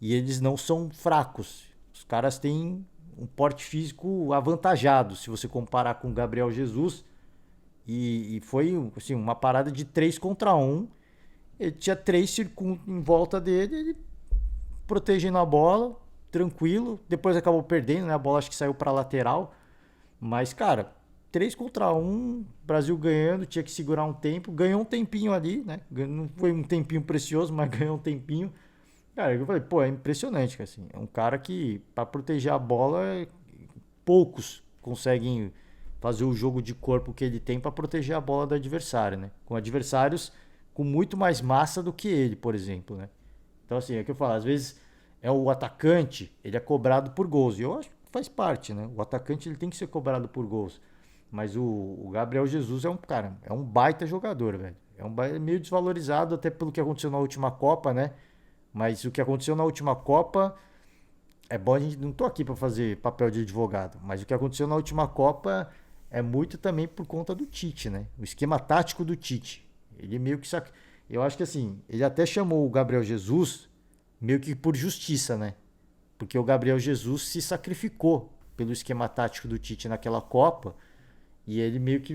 E eles não são fracos. Os caras têm um porte físico avantajado, se você comparar com o Gabriel Jesus. E foi assim, uma parada de 3 contra 1. Ele tinha 3 em volta dele, ele protegendo a bola, tranquilo. Depois acabou perdendo, né? A bola acho que saiu para lateral. Mas, cara, 3 contra 1, Brasil ganhando, tinha que segurar um tempo. Ganhou um tempinho ali, né? Não foi um tempinho precioso, mas ganhou um tempinho. Cara, eu falei, pô, é impressionante, cara, assim. É um cara que, pra proteger a bola, poucos conseguem fazer o jogo de corpo que ele tem pra proteger a bola do adversário, né? Com adversários com muito mais massa do que ele, por exemplo, né? Então, assim, é o que eu falo, às vezes é o atacante, ele é cobrado por gols. E eu acho que faz parte, né? O atacante ele tem que ser cobrado por gols. Mas o Gabriel Jesus é um, cara, é um baita jogador, velho. Meio desvalorizado até pelo que aconteceu na última Copa, né? Mas o que aconteceu na última Copa é bom, a gente não tô aqui para fazer papel de advogado, mas o que aconteceu na última Copa é muito também por conta do Tite, né? O esquema tático do Tite. Ele meio que eu acho que assim, ele até chamou o Gabriel Jesus meio que por justiça, né? Porque o Gabriel Jesus se sacrificou pelo esquema tático do Tite naquela Copa e ele meio que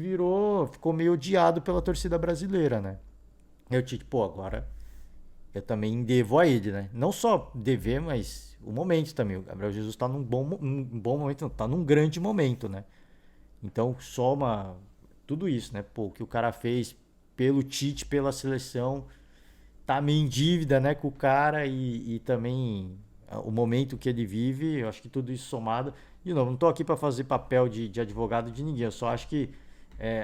ficou meio odiado pela torcida brasileira, né? E o Tite, pô, agora eu também devo a ele, né? Não só dever, mas o momento também. O Gabriel Jesus está num bom momento, está num grande momento, né? Então soma tudo isso, né? Pô, o que o cara fez pelo Tite, pela seleção, tá meio em dívida, né, com o cara e também o momento que ele vive, eu acho que tudo isso somado. De novo, não tô aqui para fazer papel de advogado de ninguém, eu só acho que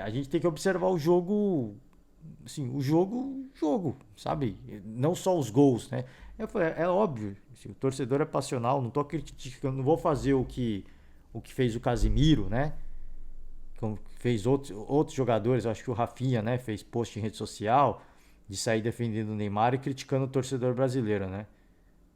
a gente tem que observar o jogo, assim, jogo, sabe? Não só os gols, né? Eu falei, é óbvio, assim, o torcedor é passional, não tô criticando, não vou fazer o que fez o Casimiro, né? Como fez outros jogadores, acho que o Rafinha, né, fez post em rede social de sair defendendo o Neymar e criticando o torcedor brasileiro, né?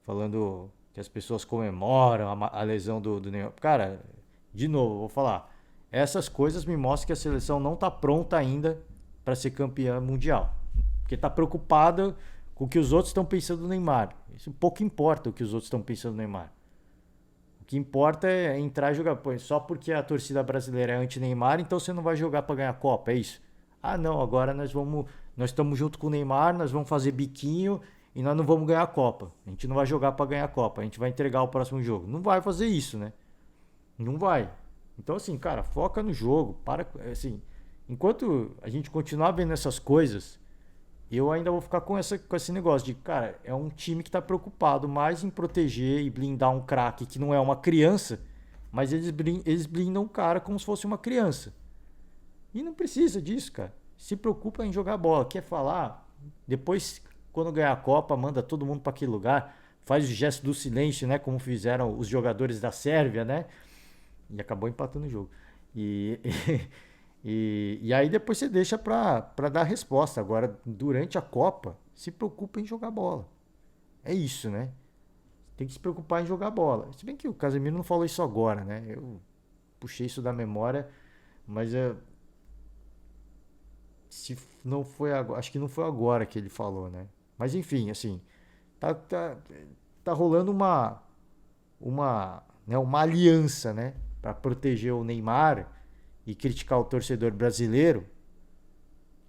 Falando que as pessoas comemoram a lesão do Neymar. Cara, de novo, vou falar. Essas coisas me mostram que a seleção não está pronta ainda para ser campeã mundial. Porque está preocupada com o que os outros estão pensando do Neymar. Isso pouco importa o que os outros estão pensando do Neymar. O que importa é entrar e jogar. Pô, só porque a torcida brasileira é anti-Neymar, então você não vai jogar para ganhar a Copa, é isso? Ah, não, agora nós estamos junto com o Neymar, nós vamos fazer biquinho e nós não vamos ganhar a Copa. A gente não vai jogar para ganhar a Copa, a gente vai entregar o próximo jogo. Não vai fazer isso, né? Não vai. Então assim, cara, foca no jogo, para assim, enquanto a gente continuar vendo essas coisas, eu ainda vou ficar com esse negócio de, cara, é um time que está preocupado mais em proteger e blindar um craque que não é uma criança, mas eles blindam o cara como se fosse uma criança. E não precisa disso, cara. Se preocupa em jogar bola. Quer falar? Depois, quando ganhar a Copa, manda todo mundo para aquele lugar. Faz o gesto do silêncio, né? Como fizeram os jogadores da Sérvia, né? E acabou empatando o jogo. E, e aí depois você deixa para dar a resposta. Agora, durante a Copa, se preocupa em jogar bola. É isso, né? Tem que se preocupar em jogar bola. Se bem que o Casemiro não falou isso agora, né? Eu puxei isso da memória, mas se não foi agora, acho que não foi agora que ele falou, né? Mas enfim, assim, tá, tá, tá rolando uma aliança, né? Para proteger o Neymar e criticar o torcedor brasileiro,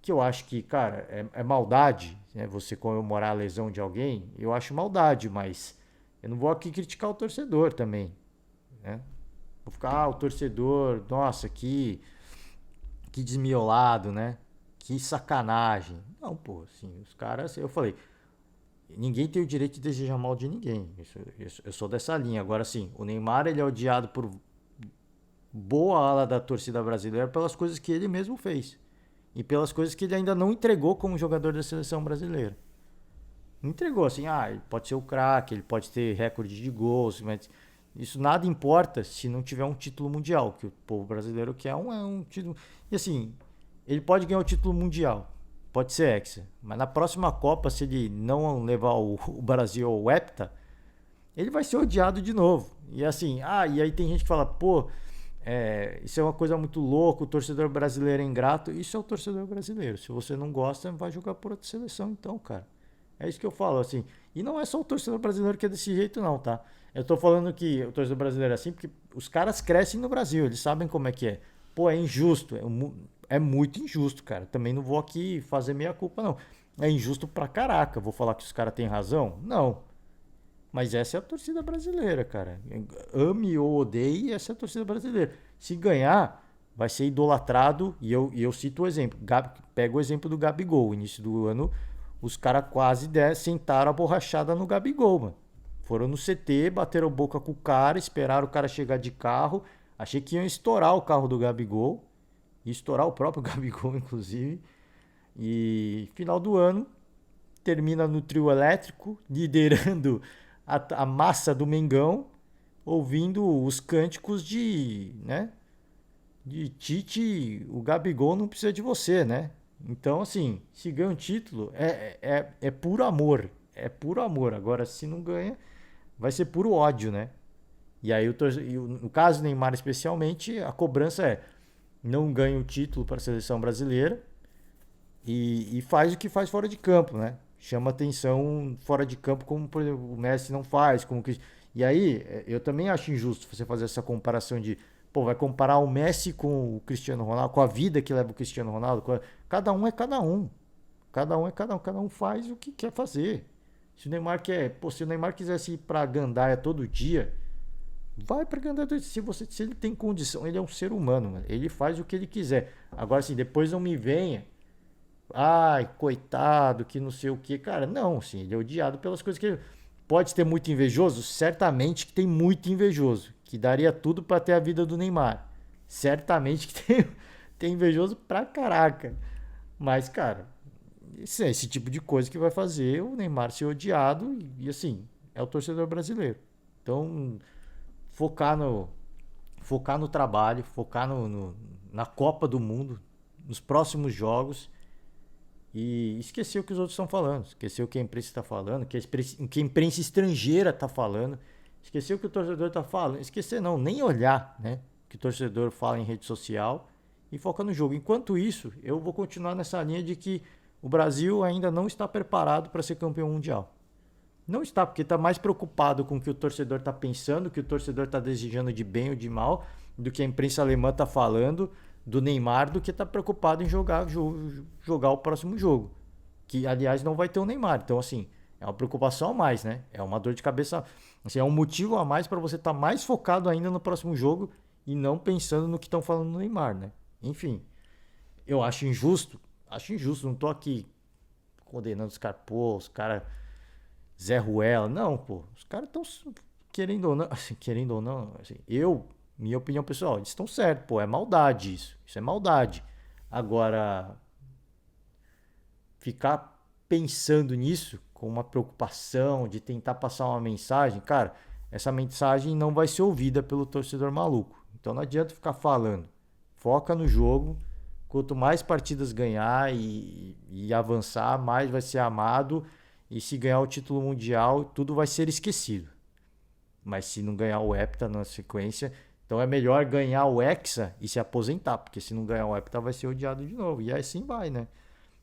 que eu acho que, cara, é maldade, né? Você comemorar a lesão de alguém, eu acho maldade, mas eu não vou aqui criticar o torcedor também, né? Vou ficar, o torcedor, nossa, que desmiolado, né? Que sacanagem. Não, pô, assim, os caras, eu falei, ninguém tem o direito de desejar mal de ninguém. Eu sou dessa linha. Agora, sim, o Neymar ele é odiado por boa ala da torcida brasileira pelas coisas que ele mesmo fez. E pelas coisas que ele ainda não entregou como jogador da seleção brasileira. Não entregou assim, ele pode ser o craque, ele pode ter recorde de gols, mas isso nada importa se não tiver um título mundial, que o povo brasileiro quer um título. E assim, ele pode ganhar o título mundial, pode ser hexa, mas na próxima Copa, se ele não levar o Brasil ao hepta, ele vai ser odiado de novo. E assim, e aí tem gente que fala, pô, isso é uma coisa muito louca, o torcedor brasileiro é ingrato. Isso é o torcedor brasileiro. Se você não gosta, vai jogar por outra seleção então, cara. É isso que eu falo, assim. E não é só o torcedor brasileiro que é desse jeito, não, tá? Eu tô falando que o torcedor brasileiro é assim porque os caras crescem no Brasil, eles sabem como é que é. Pô, é injusto, é muito injusto, cara. Também não vou aqui fazer meia culpa, não. É injusto pra caraca. Vou falar que os caras têm razão? Não. Mas essa é a torcida brasileira, cara. Ame ou odeie, essa é a torcida brasileira. Se ganhar, vai ser idolatrado. E eu cito o exemplo. Pega o exemplo do Gabigol. Início do ano, os caras quase sentaram a borrachada no Gabigol, mano. Foram no CT, bateram boca com o cara, esperaram o cara chegar de carro. Achei que iam estourar o carro do Gabigol. E estourar o próprio Gabigol, inclusive. E final do ano, termina no trio elétrico, liderando a massa do Mengão, ouvindo os cânticos de Tite, o Gabigol não precisa de você, né? Então, assim, se ganha um título, é puro amor. É puro amor. Agora, se não ganha, vai ser puro ódio, né? E aí, no caso do Neymar especialmente, a cobrança é não ganha o título para a seleção brasileira e faz o que faz fora de campo, né? Chama atenção fora de campo, como por exemplo, o Messi não faz. E aí, eu também acho injusto você fazer essa comparação de, pô, vai comparar o Messi com o Cristiano Ronaldo, com a vida que leva o Cristiano Ronaldo. Cada um é cada um. Cada um é cada um. Cada um faz o que quer fazer. Se o Neymar quisesse ir pra Gandaia todo dia, vai pra Gandaia todo dia. Se ele tem condição, ele é um ser humano, mano. Ele faz o que ele quiser. Agora, assim, depois não me venha. Ai, coitado, que não sei o que. Cara, não, sim, ele é odiado pelas coisas que ele... Pode ter muito invejoso? Certamente que tem muito invejoso. Que daria tudo pra ter a vida do Neymar. Certamente que tem invejoso pra caraca. Mas, cara, esse tipo de coisa que vai fazer o Neymar ser odiado e assim, é o torcedor brasileiro. Então, focar no trabalho, focar na Copa do Mundo, nos próximos jogos e esquecer o que os outros estão falando, esquecer o que a imprensa está falando, o que a imprensa estrangeira está falando, esquecer o que o torcedor está falando, esquecer não, nem olhar, né, o que o torcedor fala em rede social e foca no jogo. Enquanto isso, eu vou continuar nessa linha de que o Brasil ainda não está preparado para ser campeão mundial. Não está, porque está mais preocupado com o que o torcedor está pensando, o que o torcedor está desejando de bem ou de mal, do que a imprensa alemã está falando do Neymar, do que está preocupado em jogar o próximo jogo. Que, aliás, não vai ter o Neymar. Então, assim, é uma preocupação a mais, né? É uma dor de cabeça. Assim, é um motivo a mais para você estar mais focado ainda no próximo jogo e não pensando no que estão falando do Neymar, né? Enfim, eu acho injusto. Acho injusto. Não tô aqui condenando os caras. Pô, os caras... Zé Ruela. Não, pô. Os caras estão querendo ou não, assim, minha opinião pessoal, eles estão certos, pô, é maldade isso. Isso é maldade. Agora, ficar pensando nisso com uma preocupação de tentar passar uma mensagem, cara, essa mensagem não vai ser ouvida pelo torcedor maluco. Então não adianta ficar falando. Foca no jogo. Quanto mais partidas ganhar e avançar, mais vai ser amado. E se ganhar o título mundial, tudo vai ser esquecido. Mas se não ganhar o Hepta na sequência, então é melhor ganhar o Hexa e se aposentar, porque se não ganhar o Hepta vai ser odiado de novo. E assim vai, né?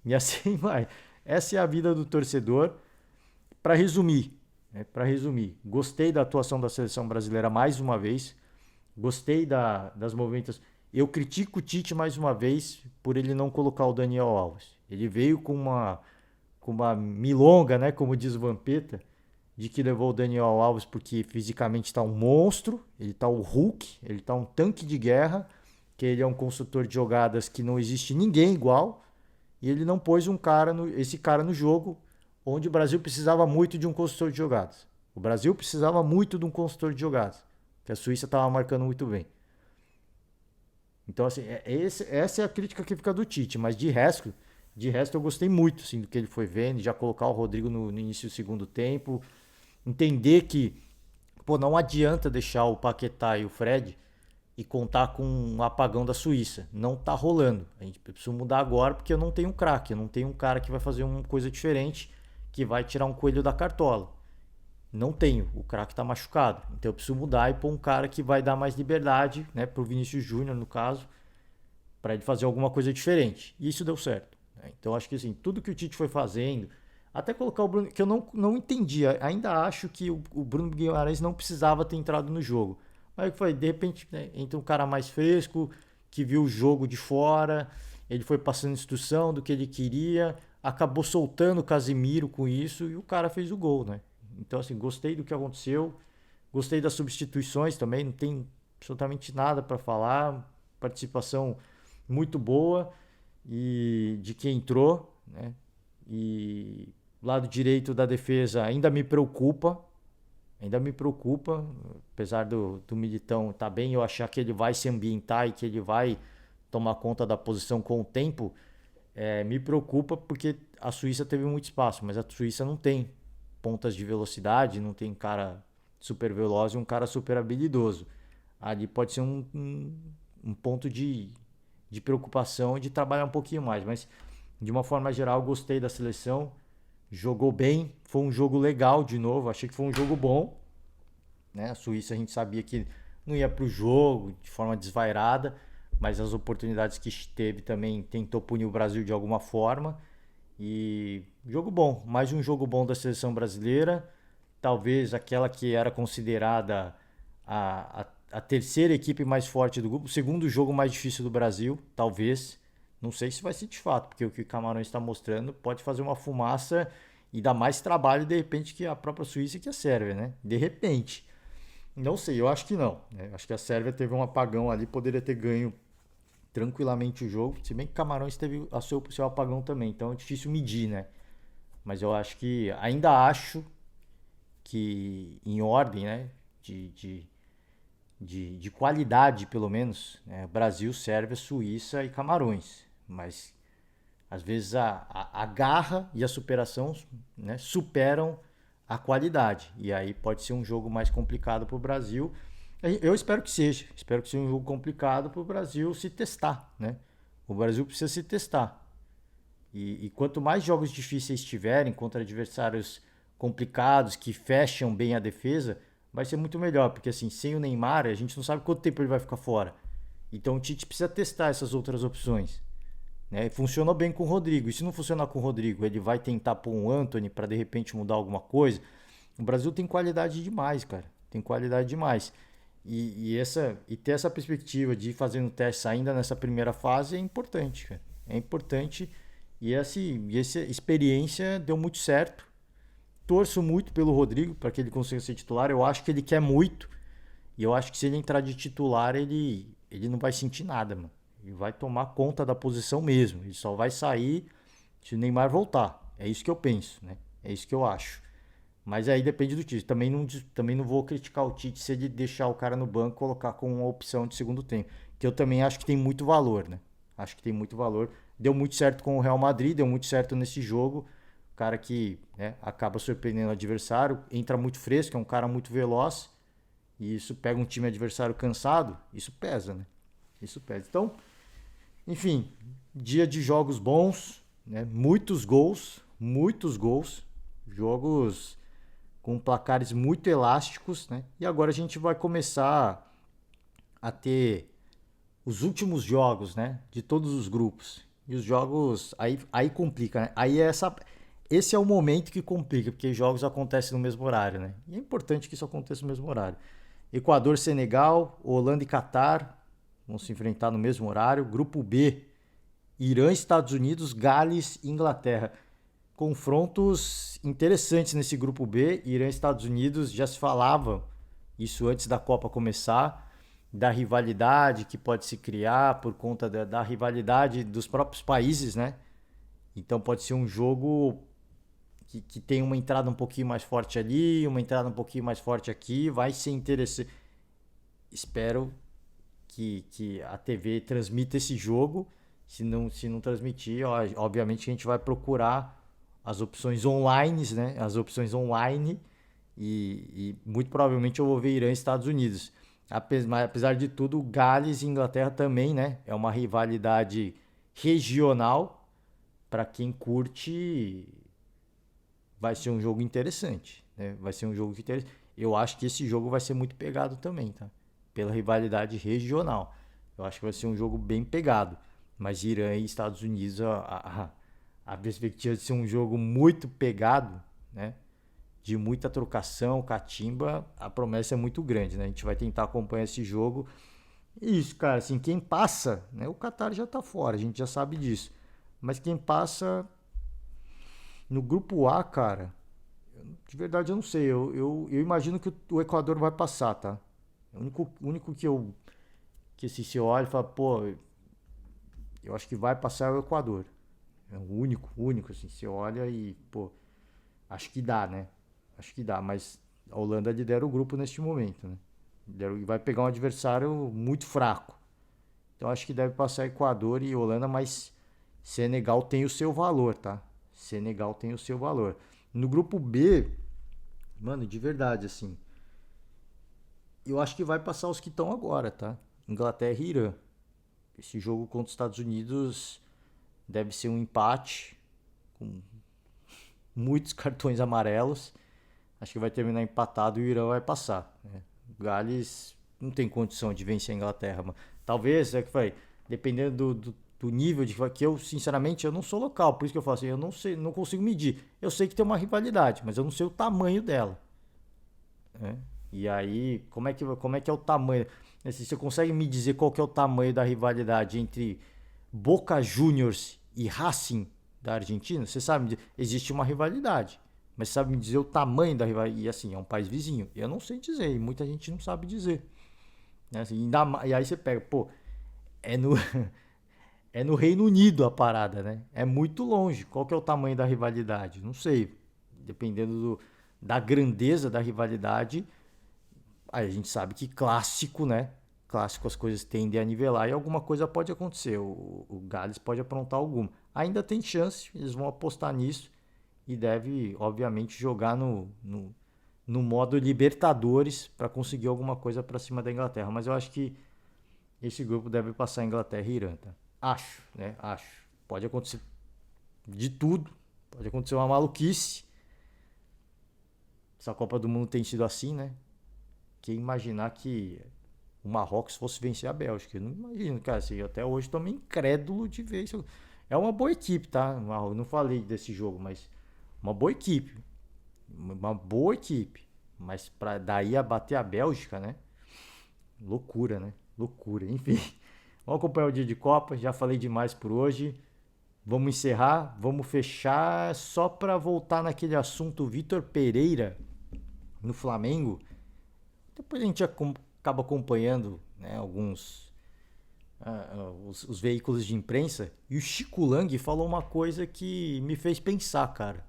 E assim vai. Essa é a vida do torcedor. Para resumir, gostei da atuação da seleção brasileira mais uma vez. Gostei das movimentos. Eu critico o Tite mais uma vez por ele não colocar o Daniel Alves. Ele veio com uma milonga, né, como diz o Vampeta, de que levou o Daniel Alves porque fisicamente está um monstro, ele está o Hulk, ele está um tanque de guerra, que ele é um construtor de jogadas que não existe ninguém igual, e ele não pôs esse cara no jogo, onde o Brasil precisava muito de um construtor de jogadas. O Brasil precisava muito de um construtor de jogadas, que a Suíça estava marcando muito bem. Então, assim, essa é a crítica que fica do Tite, mas de resto eu gostei muito assim, do que ele foi vendo, já colocar o Rodrigo no início do segundo tempo, entender que pô, não adianta deixar o Paquetá e o Fred e contar com um apagão da Suíça. Não tá rolando. A gente precisa mudar agora porque eu não tenho um craque, eu não tenho um cara que vai fazer uma coisa diferente, que vai tirar um coelho da cartola. Não tenho, o craque tá machucado. Então eu preciso mudar e pôr um cara que vai dar mais liberdade, né, pro Vinícius Júnior no caso, para ele fazer alguma coisa diferente. E isso deu certo. Então acho que assim, tudo que o Tite foi fazendo, até colocar o Bruno, que eu não entendia, ainda acho que o Bruno Guimarães não precisava ter entrado no jogo. Aí foi, de repente, né, entra um cara mais fresco, que viu o jogo de fora, ele foi passando instrução do que ele queria, acabou soltando o Casemiro com isso e o cara fez o gol, né? Então assim, gostei do que aconteceu, gostei das substituições também, não tem absolutamente nada para falar, participação muito boa e de quem entrou, né? E lado direito da defesa ainda me preocupa. Apesar do Militão estar bem, eu achar que ele vai se ambientar e que ele vai tomar conta da posição com o tempo. Me preocupa porque a Suíça teve muito espaço, mas a Suíça não tem pontas de velocidade, não tem um cara super veloz e um cara super habilidoso. Ali pode ser um ponto de preocupação e de trabalhar um pouquinho mais, mas de uma forma geral gostei da seleção, jogou bem, foi um jogo legal de novo, achei que foi um jogo bom, né? A Suíça a gente sabia que não ia para o jogo de forma desvairada, mas as oportunidades que teve também tentou punir o Brasil de alguma forma. E jogo bom, mais um jogo bom da seleção brasileira, talvez aquela que era considerada a terceira equipe mais forte do grupo, o segundo jogo mais difícil do Brasil, talvez. Não sei se vai ser de fato, porque o que o Camarões está mostrando pode fazer uma fumaça e dar mais trabalho de repente que a própria Suíça e que a Sérvia, né? De repente. Não sei, eu acho que não, né? Acho que a Sérvia teve um apagão ali, poderia ter ganho tranquilamente o jogo, se bem que Camarões teve o seu apagão também, então é difícil medir, né? Mas eu acho que, ainda acho que em ordem, né, de qualidade pelo menos, né, Brasil, Sérvia, Suíça e Camarões, mas às vezes a garra e a superação, né, superam a qualidade, e aí pode ser um jogo mais complicado para o Brasil. Eu espero que seja um jogo complicado para o Brasil se testar, né? O Brasil precisa se testar. E quanto mais jogos difíceis tiverem contra adversários complicados, que fecham bem a defesa, vai ser muito melhor, porque assim, sem o Neymar, a gente não sabe quanto tempo ele vai ficar fora. Então o Tite precisa testar essas outras opções. Né? Funcionou bem com o Rodrigo. E se não funcionar com o Rodrigo, ele vai tentar pôr um Antony para de repente mudar alguma coisa. O Brasil tem qualidade demais, cara. Tem qualidade demais. E ter essa perspectiva de ir fazendo testes ainda nessa primeira fase é importante, cara. É importante. E essa experiência deu muito certo. Torço muito pelo Rodrigo para que ele consiga ser titular. Eu acho que ele quer muito. E eu acho que se ele entrar de titular, ele não vai sentir nada, mano. Ele vai tomar conta da posição mesmo. Ele só vai sair se o Neymar voltar. É isso que eu penso, né? É isso que eu acho. Mas aí depende do Tite. Também não vou criticar o Tite se ele deixar o cara no banco e colocar com uma opção de segundo tempo. Que eu também acho que tem muito valor, né? Acho que tem muito valor. Deu muito certo com o Real Madrid, deu muito certo nesse jogo. O cara que, né, acaba surpreendendo o adversário, entra muito fresco, é um cara muito veloz. E isso pega um time adversário cansado, isso pesa, né? Isso pesa. Então, enfim, dia de jogos bons, né? Muitos gols, jogos com placares muito elásticos, né? E agora a gente vai começar a ter os últimos jogos, né? De todos os grupos. E os jogos, aí complica, né? Esse é o momento que complica, porque jogos acontecem no mesmo horário, né? E é importante que isso aconteça no mesmo horário. Equador, Senegal, Holanda e Catar vão se enfrentar no mesmo horário. Grupo B, Irã, Estados Unidos, Gales e Inglaterra. Confrontos interessantes nesse grupo B. Irã e Estados Unidos, já se falava isso antes da Copa começar, da rivalidade que pode se criar por conta da rivalidade dos próprios países, né? Então pode ser um jogo que tem uma entrada um pouquinho mais forte ali, uma entrada um pouquinho mais forte aqui, vai ser interessante. Espero que a TV transmita esse jogo. Se não transmitir, obviamente a gente vai procurar as opções online, né? As opções online e muito provavelmente eu vou ver Irã e Estados Unidos. Apesar de tudo, Gales e Inglaterra também, né? É uma rivalidade regional. Para quem curte, vai ser um jogo interessante, né? Vai ser um jogo interessante. Eu acho que esse jogo vai ser muito pegado também, tá? Pela rivalidade regional. Eu acho que vai ser um jogo bem pegado. Mas Irã e Estados Unidos, a perspectiva de ser um jogo muito pegado, né? De muita trocação, catimba, a promessa é muito grande, né? A gente vai tentar acompanhar esse jogo. E isso, cara, assim, quem passa, né? O Qatar já tá fora, a gente já sabe disso. Mas quem passa no grupo A, cara, de verdade eu não sei. Eu imagino que o Equador vai passar, tá? O único que se olha e fala, pô, eu acho que vai passar é o Equador. É o único, assim. Você olha e, pô, acho que dá, né? Acho que dá, mas a Holanda lidera o grupo neste momento, né? E vai pegar um adversário muito fraco. Então acho que deve passar Equador e Holanda, mas Senegal tem o seu valor, tá? Senegal tem o seu valor. No grupo B, mano, de verdade, assim, eu acho que vai passar os que estão agora, tá? Inglaterra e Irã. Esse jogo contra os Estados Unidos deve ser um empate com muitos cartões amarelos. Acho que vai terminar empatado e o Irã vai passar, né? O Gales não tem condição de vencer a Inglaterra, mano. Talvez, é que vai, dependendo do nível de que eu, sinceramente, eu não sou local, por isso que eu falo assim, eu não sei, não consigo medir. Eu sei que tem uma rivalidade, mas eu não sei o tamanho dela, né? E aí, como é que é o tamanho? Assim, você consegue me dizer qual que é o tamanho da rivalidade entre Boca Juniors e Racing da Argentina? Você sabe, existe uma rivalidade, mas sabe me dizer o tamanho da rivalidade? E assim, é um país vizinho. Eu não sei dizer, e muita gente não sabe dizer, né? Assim, e aí você pega, pô, é no, é no Reino Unido a parada, né? É muito longe. Qual que é o tamanho da rivalidade? Não sei. Dependendo da grandeza da rivalidade, aí a gente sabe que clássico, né? Clássico as coisas tendem a nivelar e alguma coisa pode acontecer. O Gales pode aprontar alguma. Ainda tem chance, eles vão apostar nisso e deve, obviamente, jogar no modo Libertadores para conseguir alguma coisa para cima da Inglaterra. Mas eu acho que esse grupo deve passar Inglaterra e Irã, tá? Acho, né? Acho. Pode acontecer de tudo. Pode acontecer uma maluquice. Essa Copa do Mundo tem sido assim, né? Quem imaginar que o Marrocos fosse vencer a Bélgica? Eu não imagino, cara. Assim, até hoje estou meio incrédulo de ver isso. É uma boa equipe, tá? Eu não falei desse jogo, mas uma boa equipe. Uma boa equipe. Mas para daí a bater a Bélgica, né? Loucura, né? Loucura. Enfim, vamos acompanhar o dia de Copa. Já falei demais por hoje. Vamos encerrar, vamos fechar só para voltar naquele assunto Vitor Pereira no Flamengo. Depois a gente acaba acompanhando, né, alguns os veículos de imprensa e o Chico Lang falou uma coisa que me fez pensar, cara.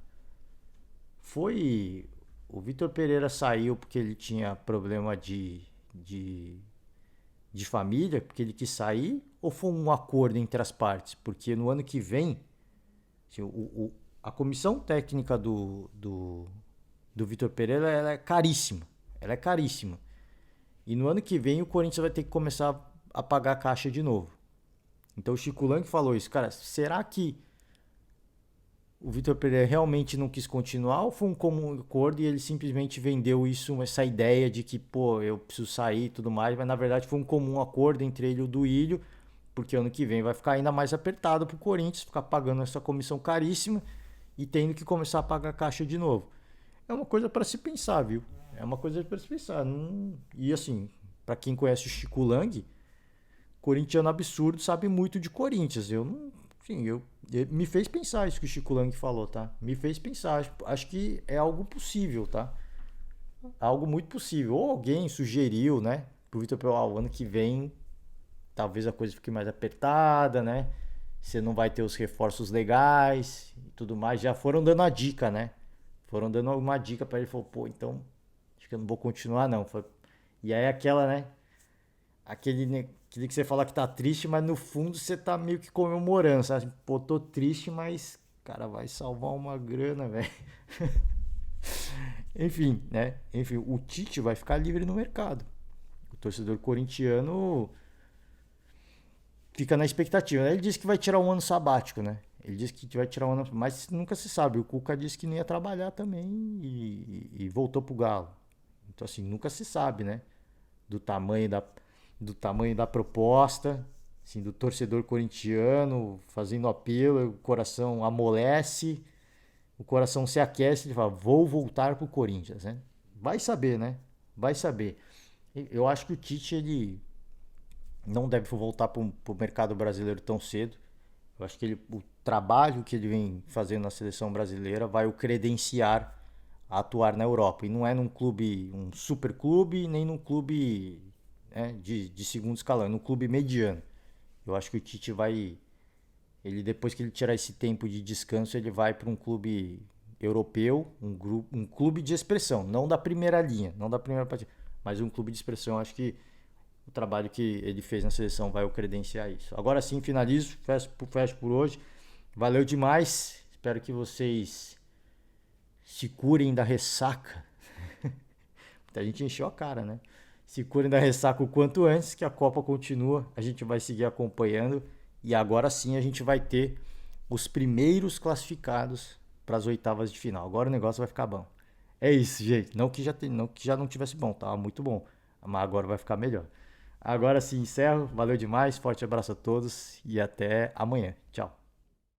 Foi o Vitor Pereira saiu porque ele tinha problema de família, porque ele quis sair, ou foi um acordo entre as partes? Porque no ano que vem, assim, a comissão técnica do Vitor Pereira ela é caríssima. Ela é caríssima. E no ano que vem o Corinthians vai ter que começar a pagar a caixa de novo. Então o Chico Lang falou isso. Cara, será que o Vitor Pereira realmente não quis continuar ou foi um comum acordo e ele simplesmente vendeu isso, essa ideia de que, pô, eu preciso sair e tudo mais, mas na verdade foi um comum acordo entre ele e o Duílio, porque ano que vem vai ficar ainda mais apertado pro Corinthians, ficar pagando essa comissão caríssima e tendo que começar a pagar a caixa de novo. É uma coisa para se pensar, viu? É uma coisa para se pensar. E assim, para quem conhece o Chico Lang, corintiano absurdo, sabe muito de Corinthians. Eu não. Enfim, me fez pensar isso que o Chico Lang falou, tá? Me fez pensar. Acho que é algo possível, tá? Algo muito possível. Ou alguém sugeriu, né? Pro Vitor Pereira, o ano que vem, talvez a coisa fique mais apertada, né? Você não vai ter os reforços legais e tudo mais. Já foram dando a dica, né? Foram dando uma dica para ele. Falou, pô, então acho que eu não vou continuar, não. E aí aquela, né? Aquele que você fala que tá triste, mas no fundo você tá meio que comemorando, sabe? Pô, tô triste, mas, cara, vai salvar uma grana, velho. Enfim, né? Enfim, o Tite vai ficar livre no mercado. O torcedor corintiano fica na expectativa, né? Ele disse que vai tirar um ano sabático, né? Ele disse que vai tirar um ano, mas nunca se sabe. O Cuca disse que não ia trabalhar também e voltou pro Galo. Então, assim, nunca se sabe, né? Do tamanho do tamanho da proposta, assim, do torcedor corintiano fazendo apelo, o coração amolece, o coração se aquece, ele fala, vou voltar pro Corinthians, né? Vai saber, né? Vai saber. Eu acho que o Tite, ele não deve voltar pro mercado brasileiro tão cedo. Eu acho que o trabalho que ele vem fazendo na seleção brasileira vai o credenciar a atuar na Europa. E não é num clube, um super clube, nem num clube, né, de segundo escalão, é num clube mediano. Eu acho que o Tite Ele, depois que ele tirar esse tempo de descanso, ele vai para um clube europeu, um clube de expressão, não da primeira linha, não da primeira partida, mas um clube de expressão. Acho que o trabalho que ele fez na seleção vai o credenciar isso. Agora sim, finalizo, fecho por hoje. Valeu demais. Espero que vocês se curem da ressaca. Muita gente encheu a cara, né? Se curem da ressaca o quanto antes, que a Copa continua. A gente vai seguir acompanhando. E agora sim a gente vai ter os primeiros classificados para as oitavas de final. Agora o negócio vai ficar bom. É isso, gente. Não que já não tivesse bom, tá? Muito bom. Mas agora vai ficar melhor. Agora sim, encerro. Valeu demais. Forte abraço a todos e até amanhã. Tchau.